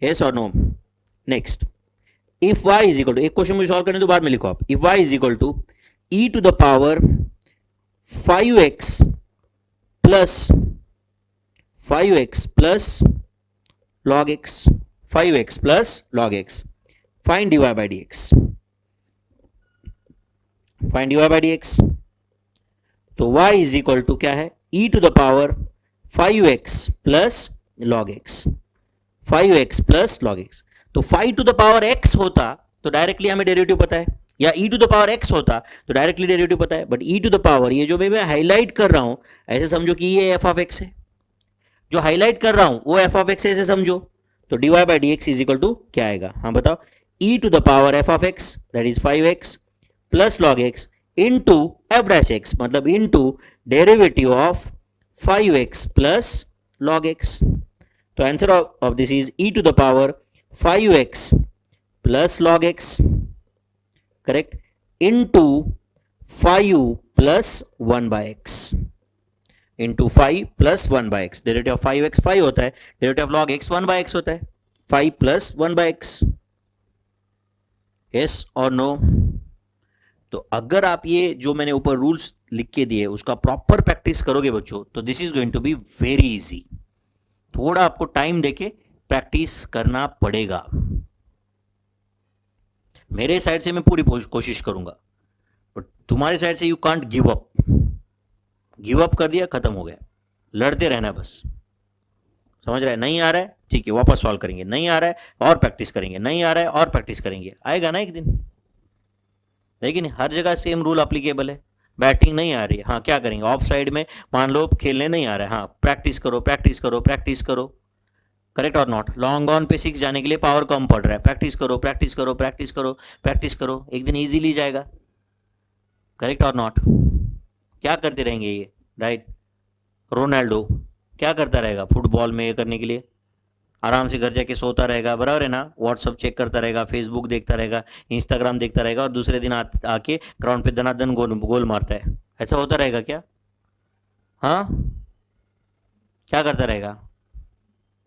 Yes or no? Next, if y is equal to, एक question मुझे solve करने दो, बाद में लिखो आप. If y is equal to e to the power 5x plus log x, 5x plus log x, find dy by dx. Find dy by dx. तो y is equal to क्या है? e to the power 5x plus log x, 5x plus log x. तो 5 to the power x होता तो directly हमें derivative पता है, या e to the power x होता तो डायरेक्टली डेरिवेटिव पता है. But e to the power, ये जो मैं हाईलाइट कर रहा हूं, ऐसे समझो कि ये f ऑफ x है. जो हाईलाइट कर रहा हूं वो f ऑफ x है, ऐसे समझो. तो dy by D x is equal to क्या आएगा, हाँ बताओ, e to the power f of x that is 5x plus log x into f dash x, मतलब into derivative of 5x plus log x। तो answer of this is e to the power 5x plus log x, correct, into 5 plus 1 by x, into 5 plus 1 by x. Derivative of 5x 5 होता है, derivative of log x 1 by x होता है, 5 plus 1 by x। Yes और no? तो अगर आप ये जो मैंने ऊपर रूल्स लिख के दिए उसका प्रॉपर प्रैक्टिस करोगे बच्चों, तो this is going to be very easy. थोड़ा आपको टाइम देके प्रैक्टिस करना पड़ेगा। मेरे साइड से मैं पूरी कोशिश करूंगा, बट तुम्हारे साइड से you can't give up. Give up कर दिया, खत्म हो गया, लड़ते रहना बस। समझ रहा है? नहीं आ रहा है ठीक है, वापस सॉल्व करेंगे, नहीं आ रहा है और प्रैक्टिस करेंगे, नहीं आ रहा है और प्रैक्टिस करेंगे, आएगा ना एक दिन। लेकिन हर जगह सेम रूल अप्लीकेबल है। बैटिंग नहीं आ रही है, हाँ क्या करेंगे, ऑफ साइड में मान लो खेलने नहीं आ रहा है, हाँ प्रैक्टिस करो प्रैक्टिस करो प्रैक्टिस करो, करेक्ट और नॉट? लॉन्ग ऑन पे 6 जाने के लिए पावर कम पड़ रहा है, प्रैक्टिस करो प्रैक्टिस करो प्रैक्टिस करो प्रैक्टिस करो, एक दिन इजीली जाएगा, करेक्ट और नॉट? क्या करते रहेंगे ये, राइट? रोनाल्डो क्या करता रहेगा फुटबॉल में ये करने के लिए? आराम से घर जाके सोता रहेगा, बराबर है ना, व्हाट्सअप चेक करता रहेगा, फेसबुक देखता रहेगा, इंस्टाग्राम देखता रहेगा, और दूसरे दिन आके ग्राउंड पे दनादन गोल मारता है। ऐसा होता रहेगा क्या? हाँ, क्या करता रहेगा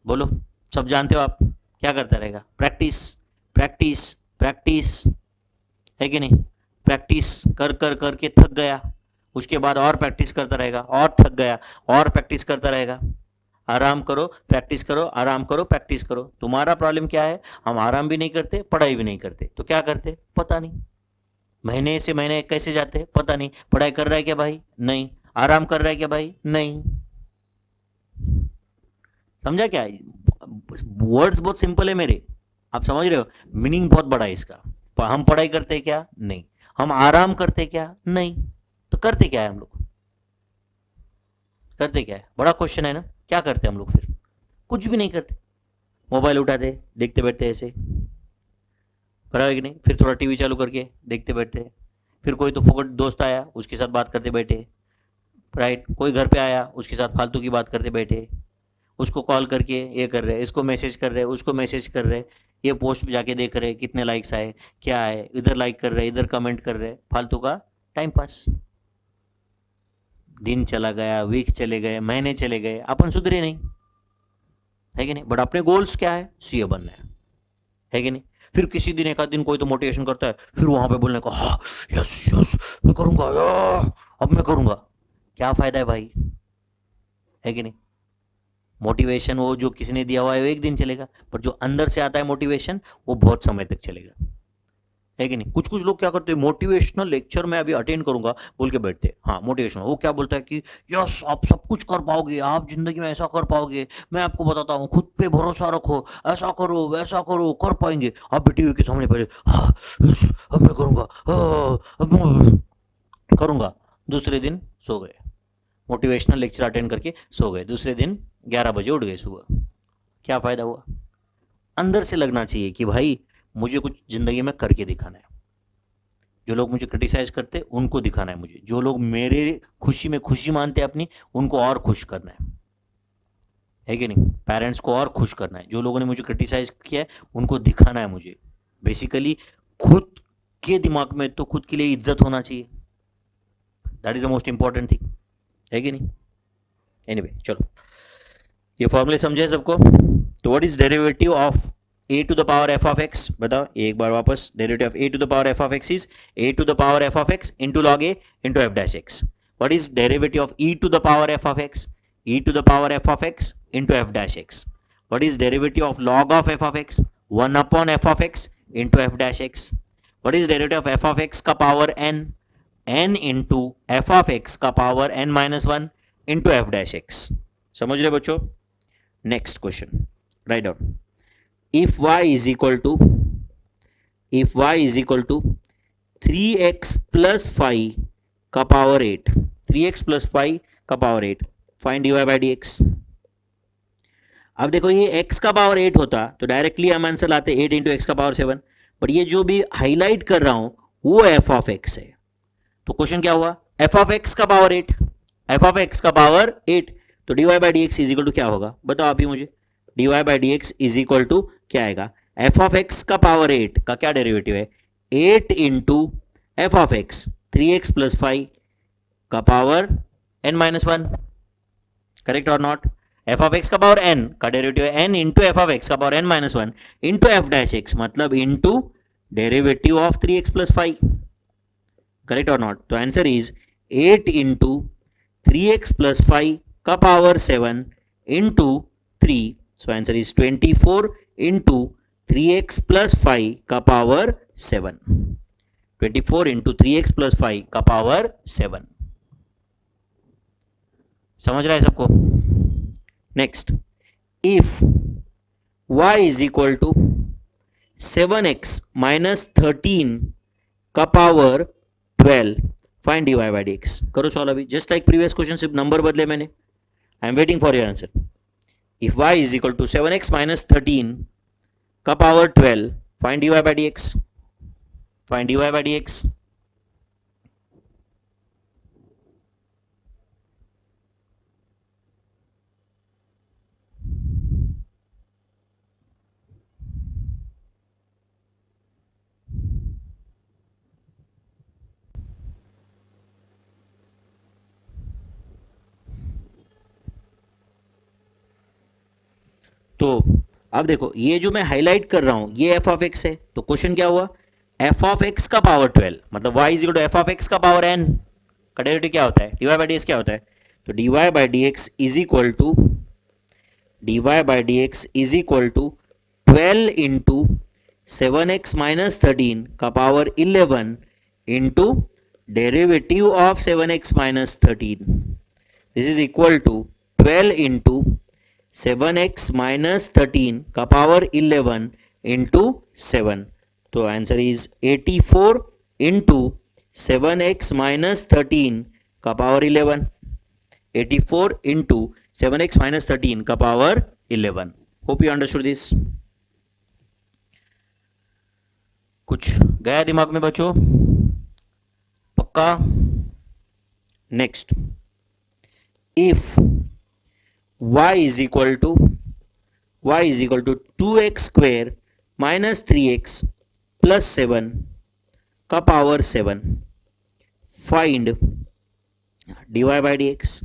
बोलो? सब जानते हो आप, क्या करता रहेगा? प्रैक्टिस प्रैक्टिस प्रैक्टिस, है कि नहीं? प्रैक्टिस कर कर करके थक गया, उसके बाद और प्रैक्टिस करता रहेगा, और थक गया और प्रैक्टिस करता रहेगा। आराम करो प्रैक्टिस करो, आराम करो प्रैक्टिस करो। तुम्हारा प्रॉब्लम क्या है? हम आराम भी नहीं करते, पढ़ाई भी नहीं करते, तो क्या करते पता नहीं, महीने से महीने कैसे जाते पता नहीं। पढ़ाई कर रहा है क्या भाई? नहीं। आराम कर रहा है क्या भाई? नहीं। समझा क्या? वर्ड्स बहुत सिंपल है मेरे, आप समझ रहे हो, मीनिंग बहुत बड़ा है इसका। हम पढ़ाई करते क्या? नहीं। हम आराम करते क्या? नहीं। तो करते क्या है हम लोग? करते क्या है? बड़ा क्वेश्चन है ना। क्या करते हम लोग फिर? कुछ भी नहीं करते, मोबाइल उठाते देखते बैठते ऐसे, बराबर कि नहीं? फिर थोड़ा टीवी चालू करके देखते बैठते, फिर कोई तो फोकट दोस्त आया उसके साथ बात करते बैठे, राइट? कोई घर पे आया उसके साथ फालतू की बात करते बैठे, उसको कॉल करके ये कर रहे, इसको मैसेज कर रहे, उसको मैसेज कर रहे, ये पोस्ट जाके देख रहे कितने लाइक्स आए, क्या है, इधर लाइक कर रहे, इधर कमेंट कर रहे, फालतू का टाइम पास। दिन चला गया, वीक चले गए, महीने चले गए, अपन सुधरे नहीं, है कि नहीं? बट अपने गोल्स क्या है? सीए बनना है कि नहीं? फिर किसी दिन एक आध दिन कोई तो मोटिवेशन करता है, फिर वहां पे बोलने का, हाँ यस यस मैं करूंगा, अब मैं करूंगा। क्या फायदा है भाई, है कि नहीं? मोटिवेशन वो जो किसी ने दिया हुआ है वो एक दिन चलेगा, पर जो अंदर से आता है मोटिवेशन वो बहुत समय तक चलेगा, है कि नहीं? कुछ कुछ लोग क्या करते हैं, मोटिवेशनल लेक्चर में अभी अटेंड करूंगा बोल के बैठते हैं, हाँ मोटिवेशनल, वो क्या बोलता है कि यस आप सब कुछ कर पाओगे, आप जिंदगी में ऐसा कर पाओगे, मैं आपको बताता हूँ, खुद पे भरोसा रखो, ऐसा करो वैसा करो, कर पाएंगे आप भी। टीवी के सामने पहले, हाँ यस अब मैं करूंगा, अब मैं करूंगा, दूसरे दिन सो गए, मोटिवेशनल लेक्चर अटेंड करके सो गए, दूसरे दिन 11 बजे उठ गए सुबह। क्या फायदा हुआ? अंदर से लगना चाहिए कि भाई मुझे कुछ जिंदगी में करके दिखाना है। जो लोग मुझे क्रिटिसाइज करते उनको दिखाना है मुझे, जो लोग मेरे खुशी में खुशी मानते हैं अपनी, उनको और खुश करना है कि नहीं? पेरेंट्स को और खुश करना है, जो लोगों ने मुझे क्रिटिसाइज किया है उनको दिखाना है मुझे। बेसिकली खुद के दिमाग में तो खुद के लिए इज्जत होना चाहिए, that is the most important thing, है कि नहीं? एनीवे चलो, ये फॉर्मूले समझे सबको? तो what is derivative of a to the power f of x? बताओ एक बार वापस, derivative of a to the power f of x is a to the power f of x into log a into f dash x. What is derivative of e to the power f of x? e to the power f of x into f dash x. What is derivative of log of f of x? 1 upon f of x into f dash x. What is derivative of f of x का power n? n into f of x का power n minus 1 into f dash x. समझ रहे बच्चों? Next question, write down. If y is equal to 3x plus 5 का power 8, 3x plus 5 का power 8, find dy by dx. अब देखो ये x का पावर 8 होता तो डायरेक्टली हम आंसर लाते 8 इंटू एक्स का पावर 7, बट ये जो भी हाईलाइट कर रहा हूं वो f ऑफ x है। तो क्वेश्चन क्या हुआ, f ऑफ x का पावर 8, f ऑफ x का पावर 8, तो dy by D x is equal to क्या होगा, बताओ आप ही मुझे। dy by D x is equal to क्या आएगा, f ऑफ x का पावर 8 का क्या डेरिवेटिव है, 8 into F of x 3x plus 5 का पावर n माइनस 1, करेक्ट और नॉट। एफ ऑफ एक्स का पावर n का डेरिवेटिव है n into F of x का power n minus 1 into f dash x, मतलब into derivative of 3x plus 5, correct और not. तो answer is 8 into 3x plus 5 का power 7 into 3, so answer is 24 into 3x plus 5 का power 7, 24 into 3x plus 5 का power 7। समझ रहा है सबको। Next, if y is equal to 7x minus 13 का power 12, find dy by D x. करो solve अभी, जस्ट लाइक प्रीवियस क्वेश्चन, सिर्फ नंबर बदले मैंने। I am waiting for your answer. If y is equal to 7x minus 13 का power 12, find dy by D x, find dy by D x. तो अब देखो ये जो मैं हाईलाइट कर रहा हूं ये एफ ऑफ एक्स है, तो क्वेश्चन क्या हुआ, एफ ऑफ एक्स का पावर 12 मतलब y is equal to f of x का पावर n का डेरिवेटिव क्या होता है, dy बाई डी एक्स क्या होता है, तो dy by D x is equal to dy by D x is equal to 12 into 7x minus 13 का power 11 into derivative of 7x minus 13, this is equal to 12 into 7x minus 13 का power 11 into 7, तो answer is 84 into 7x minus 13 का power 11, 84 into 7x minus 13 का power 11। Hope you understood this. कुछ गया दिमाग में बच्चों, पक्का। Next, if y is equal to 2x square minus 3x plus 7 का power 7, find dy by D x.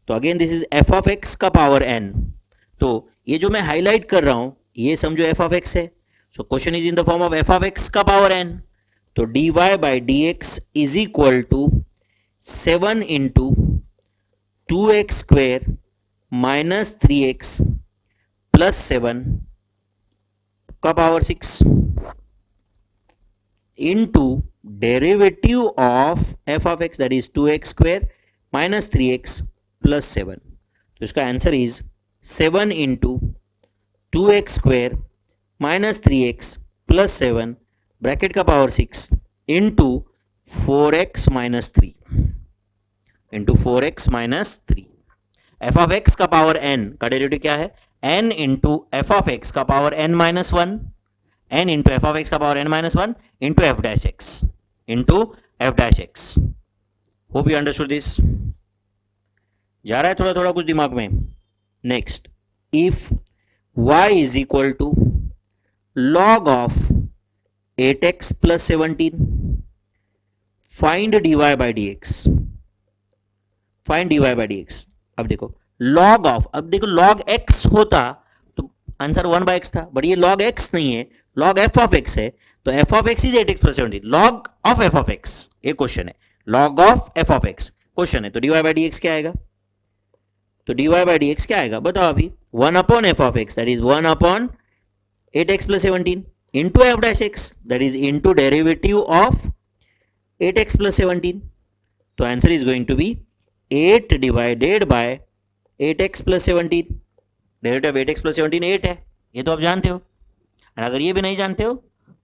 तो again this is f of x का पावर n, तो ये जो मैं हाईलाइट कर रहा हूं ये समझो f ऑफ x है, so question is in the form of f of x का पावर n, तो dy by D x is equal to 7 into 2x square minus 3x plus 7 का power 6 into derivative of F of x that is 2x square minus 3x plus 7, तो इसका answer is 7 into 2x square minus 3x plus 7 bracket का power 6 into 4x minus 3, into 4x minus 3। F of x का power n का derivative क्या है, n into F of x का power n minus 1, n into F of x का power n minus 1 into f dash x, into f dash x. Hope you understood this. जा रहा है थोड़ा थोड़ा कुछ दिमाग में। Next, if y is equal to log of 8x plus 17, find dy by D x, find dy by D x. अब देखो log ऑफ, अब देखो log x होता तो आंसर 1 बाई एक्स था, बट ये log x नहीं है, log f ऑफ x है, तो f of x is 8x plus 17, log of f of x एक क्वेश्चन है, log of f of x question है, तो dy बाई डी एक्स क्या आएगा, तो dy बाई डी एक्स क्या आएगा बताओ अभी, 1 upon f of x that is 1 upon 8x plus 17 into f dash x that is into derivative of 8x plus 17, तो answer is going to be 8 divided by 8x plus 17, derivative 8x plus 17 8 है, ये तो आप जानते हो। अगर ये भी नहीं जानते हो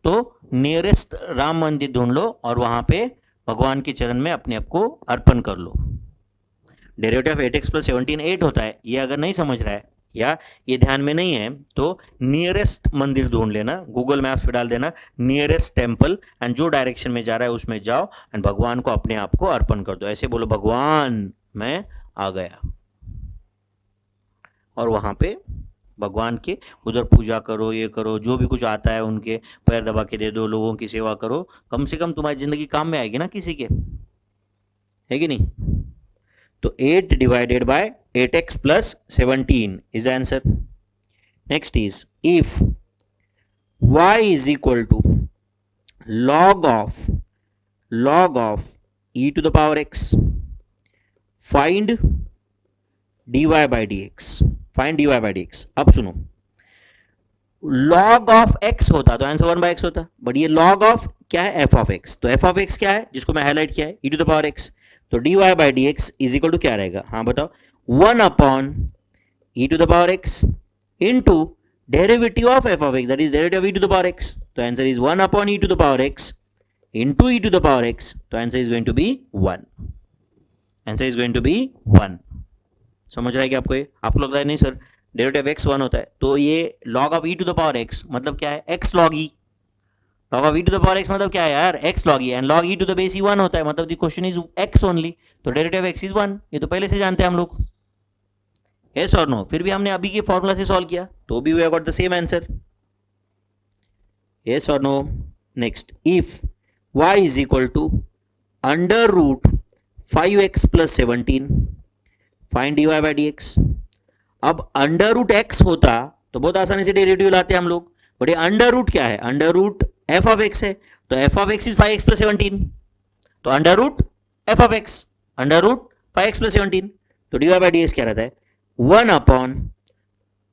तो नियरेस्ट राम मंदिर ढूंढ लो और वहां पे भगवान के चरण में अपने आप को अर्पण कर लो। डेरिवेटिव ऑफ 8x प्लस 17 8 होता है, ये अगर नहीं समझ रहा है या ये ध्यान में नहीं है तो नियरेस्ट मंदिर ढूंढ लेना, गूगल मैप्स पे डाल देना नियरेस्ट टेम्पल, एंड जो डायरेक्शन में जा रहा है उसमें जाओ एंड भगवान को अपने आप को अर्पण कर दो। ऐसे बोलो भगवान मैं आ गया, और वहां पे भगवान के उधर पूजा करो, ये करो, जो भी कुछ आता है उनके पैर दबा के दे दो, लोगों की सेवा करो, कम से कम तुम्हारी जिंदगी काम में आएगी ना किसी के, है कि नहीं। तो 8 divided by 8x plus 17 is the answer. Next is if y is equal to log of e to the power x, find dy by dx, find dy by dx। अब सुनो, log of x होता तो answer 1 by x होता, but ये log of क्या है, f of x, तो f of x क्या है जिसको मैं हाईलाइट किया है, e to the power x, तो dy by dx is equal to क्या रहेगा, हाँ बताओ, 1 upon e to the power x into derivative of f of x, that is derivative of e to the power x, तो answer is 1 upon e to the power x into e to the power x, तो answer is going to be 1, answer is going to be 1। समझ रहा है कि आपको ये, आपको लग रहा है नहीं सर डेरिवेटिव x 1 होता है, तो ये log of e to the power x मतलब क्या है, x log e, log of e to the power x मतलब क्या है यार, x log e, and log e to the base e 1 होता है, मतलब the question is x only, तो डेरिवेटिव x इज 1, ये तो पहले से जानते हैं हम लोग, यस और नो। फिर भी हमने अभी के फॉर्मूला से सॉल्व किया तो भी we have got the same answer, yes और no. Next, if y is equal to under root 5x plus 17, find dy by dx। अब अंडर रूट x होता तो बहुत आसानी से डेरिवेटिव लाते हम लोग, बट ये अंडर रूट क्या है, under root f of x है, तो f of x is 5x plus 17, तो under root f of x, under root 5x plus 17, तो dy बाई dx क्या रहता है, 1 upon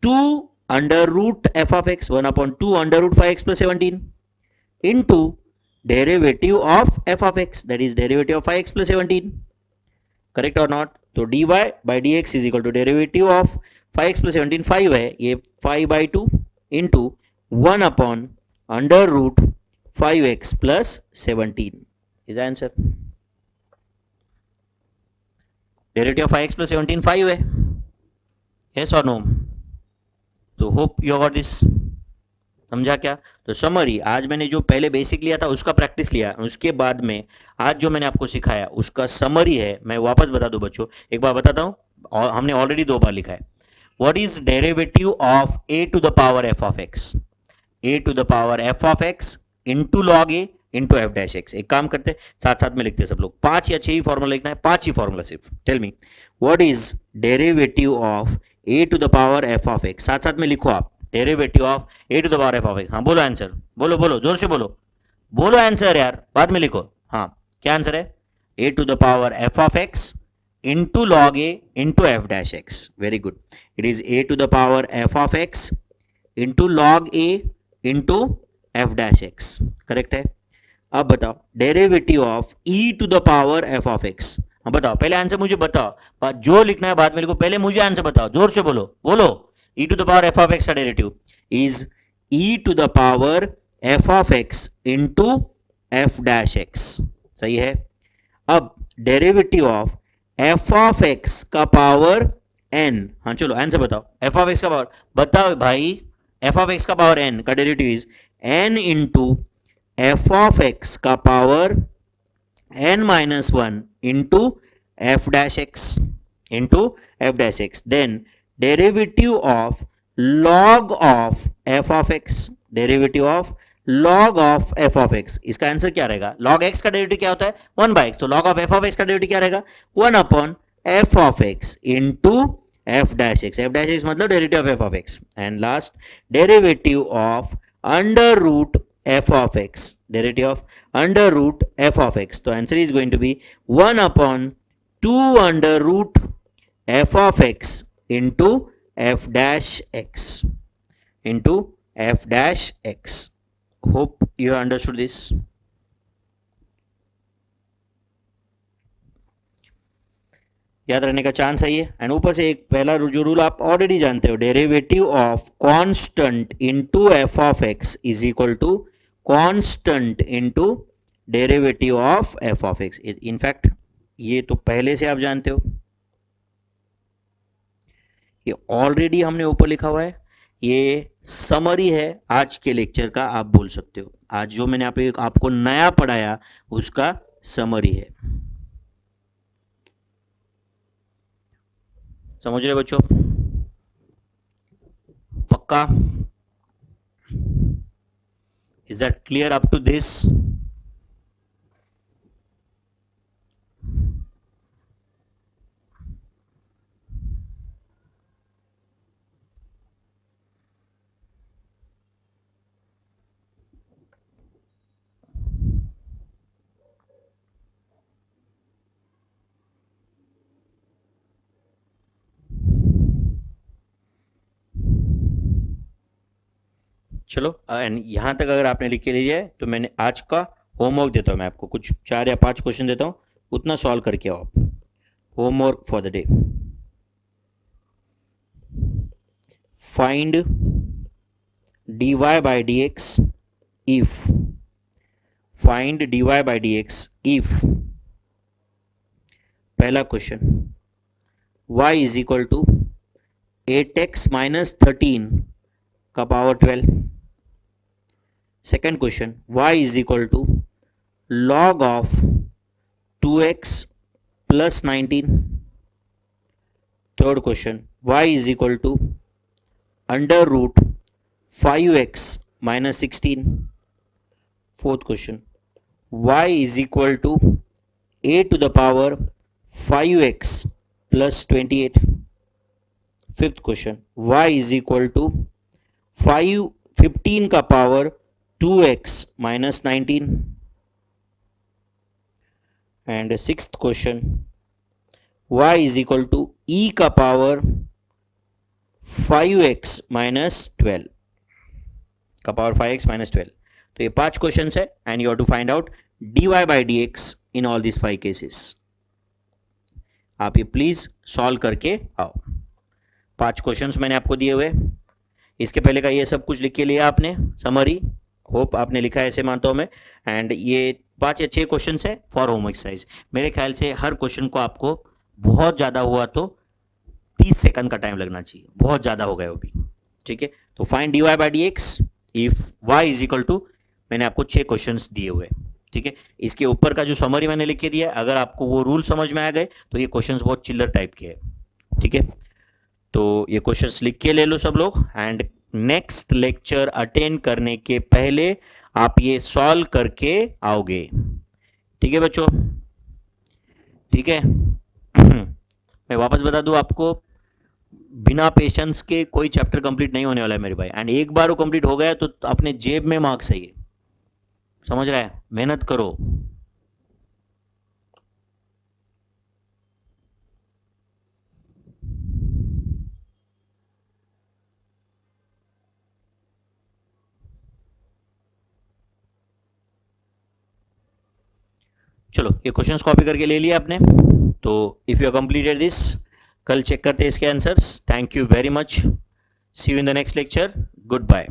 2 under root f of x, 1 upon 2 under root 5x plus 17 into derivative of f of x, that is derivative of 5x plus 17, correct और not. तो dy by dx is equal to derivative of 5x plus 17 5 है, ये 5 by 2 into 1 upon under root 5x plus 17 is answer. Derivative of 5x plus 17 5 है, yes और no. तो hope you got this, समझा क्या। तो समरी, आज मैंने जो पहले बेसिक लिया था उसका प्रैक्टिस लिया, उसके बाद में आज जो मैंने आपको सिखाया उसका समरी है, मैं वापस बता दूं बच्चों, एक बार बताता हूं, और हमने ऑलरेडी 2 बार लिखा है। What is derivative of a to the power f of x, a to the power f of x into log a into f dash x. एक काम करते हैं साथ साथ में लिखते हैं सब लोग, 5 या 6 ही फॉर्मूला लिखना है, 5 ही फॉर्मूला सिर्फ। Tell me what is derivative of a to the power f of x, साथ साथ में लिखो आप, derivative of a to the power f of x। हाँ बोलो आंसर, बोलो बोलो जोर से बोलो, बोलो आंसर यार, बाद में लिखो। हाँ क्या आंसर है, a to the power f of x into log a into f dash x. Very good, it is a to the power f of x into log a into f dash x, correct है। अब बताओ derivative of e to the power f of x, हाँ बताओ, पहले answer मुझे बताओ, जो लिखना है बाद में लिखो, पहले मुझे आंसर बताओ, जोर से बोलो, बोलो। e to the power f of x का derivative is e to the power f of x into f dash x, सही है। अब derivative of f of x का पावर n, हाँ चलो आंसर बताओ, f ऑफ x का power बताओ भाई, f ऑफ x का पावर n का derivative is n into f of x का power n minus 1 into f dash x into f dash x, then derivative of log of f of x, derivative of log of f of x, इसका answer क्या रहेगा, log x का derivative क्या होता है 1 by x, तो log of f of x का derivative क्या रहेगा 1 upon f of x into f dash x, f dash x मतलब derivative of f of x, and last derivative of under root f of x, derivative of under root f of x, तो answer is going to be 1 upon 2 under root f of x into f dash x into f dash x. Hope you understood this. याद रहने का chance है ये, and ऊपर से एक पहला जो रूल आप ऑलरेडी जानते हो, derivative of constant into f of x is equal to constant into derivative of f of x। In fact ये तो पहले से आप जानते हो, ये ऑलरेडी हमने ऊपर लिखा हुआ है, ये समरी है आज के लेक्चर का, आप बोल सकते हो। आज जो मैंने आपको नया पढ़ाया उसका समरी है। समझ रहे बच्चों? पक्का? Is that clear up to this? चलो, एंड यहां तक अगर आपने लिख के लिया है तो मैंने आज का होमवर्क देता हूं, मैं आपको कुछ 4 या 5 क्वेश्चन देता हूं, उतना सॉल्व करके आओ आप। Homework for the day, find dy by dx if, find dy by dx if, पहला question y is equal to 8x minus 13 का power 12। Second question y is equal to log of 2x plus 19। Third question y is equal to under root 5x minus 16. Fourth question, y is equal to a to the power 5x plus 28. Fifth question, y is equal to 15 का power 2x minus 19. And sixth question, y is equal to e का power 5x minus 12 का power 5x minus 12। तो ये 5 question है and you have to find out dy by dx in all this 5 cases. आप ये please solve करके आओ। 5 questions मैंने आपको दिए हुए, इसके पहले का ये सब कुछ लिख के लिया आपने, समरी होप आपने लिखा है ऐसे मानता हूं मैं। एंड ये 5 या 6 क्वेश्चन है फॉर होम एक्सरसाइज। मेरे ख्याल से हर क्वेश्चन को आपको बहुत ज़्यादा हुआ तो 30 सेकंड का टाइम लगना चाहिए, बहुत ज़्यादा हो गया वो भी, ठीक है। तो find dy by dx if y is equal to, मैंने आपको 6 क्वेश्चंस दिए हुए, ठीक है। इसके ऊपर का जो समरी मैंने लिख के दिया, अगर आपको वो रूल समझ में आ गए तो ये क्वेश्चंस बहुत चिल्लर टाइप के हैं, ठीक है। तो ये क्वेश्चंस लिख के ले लो सब लोग, एंड नेक्स्ट लेक्चर अटेंड करने के पहले आप ये सॉल्व करके आओगे, ठीक है बच्चों? ठीक है। मैं वापस बता दूं आपको, बिना पेशेंस के कोई चैप्टर कंप्लीट नहीं होने वाला है मेरे भाई। एंड एक बार वो कंप्लीट हो गया तो अपने जेब में मार्क्स है, ये समझ रहा है? मेहनत करो। चलो, ये क्वेश्चंस कॉपी करके ले लिया आपने, तो इफ यू कंप्लीटेड दिस, कल चेक करते हैं इसके answers. Thank you very much, see you in the next lecture, good bye.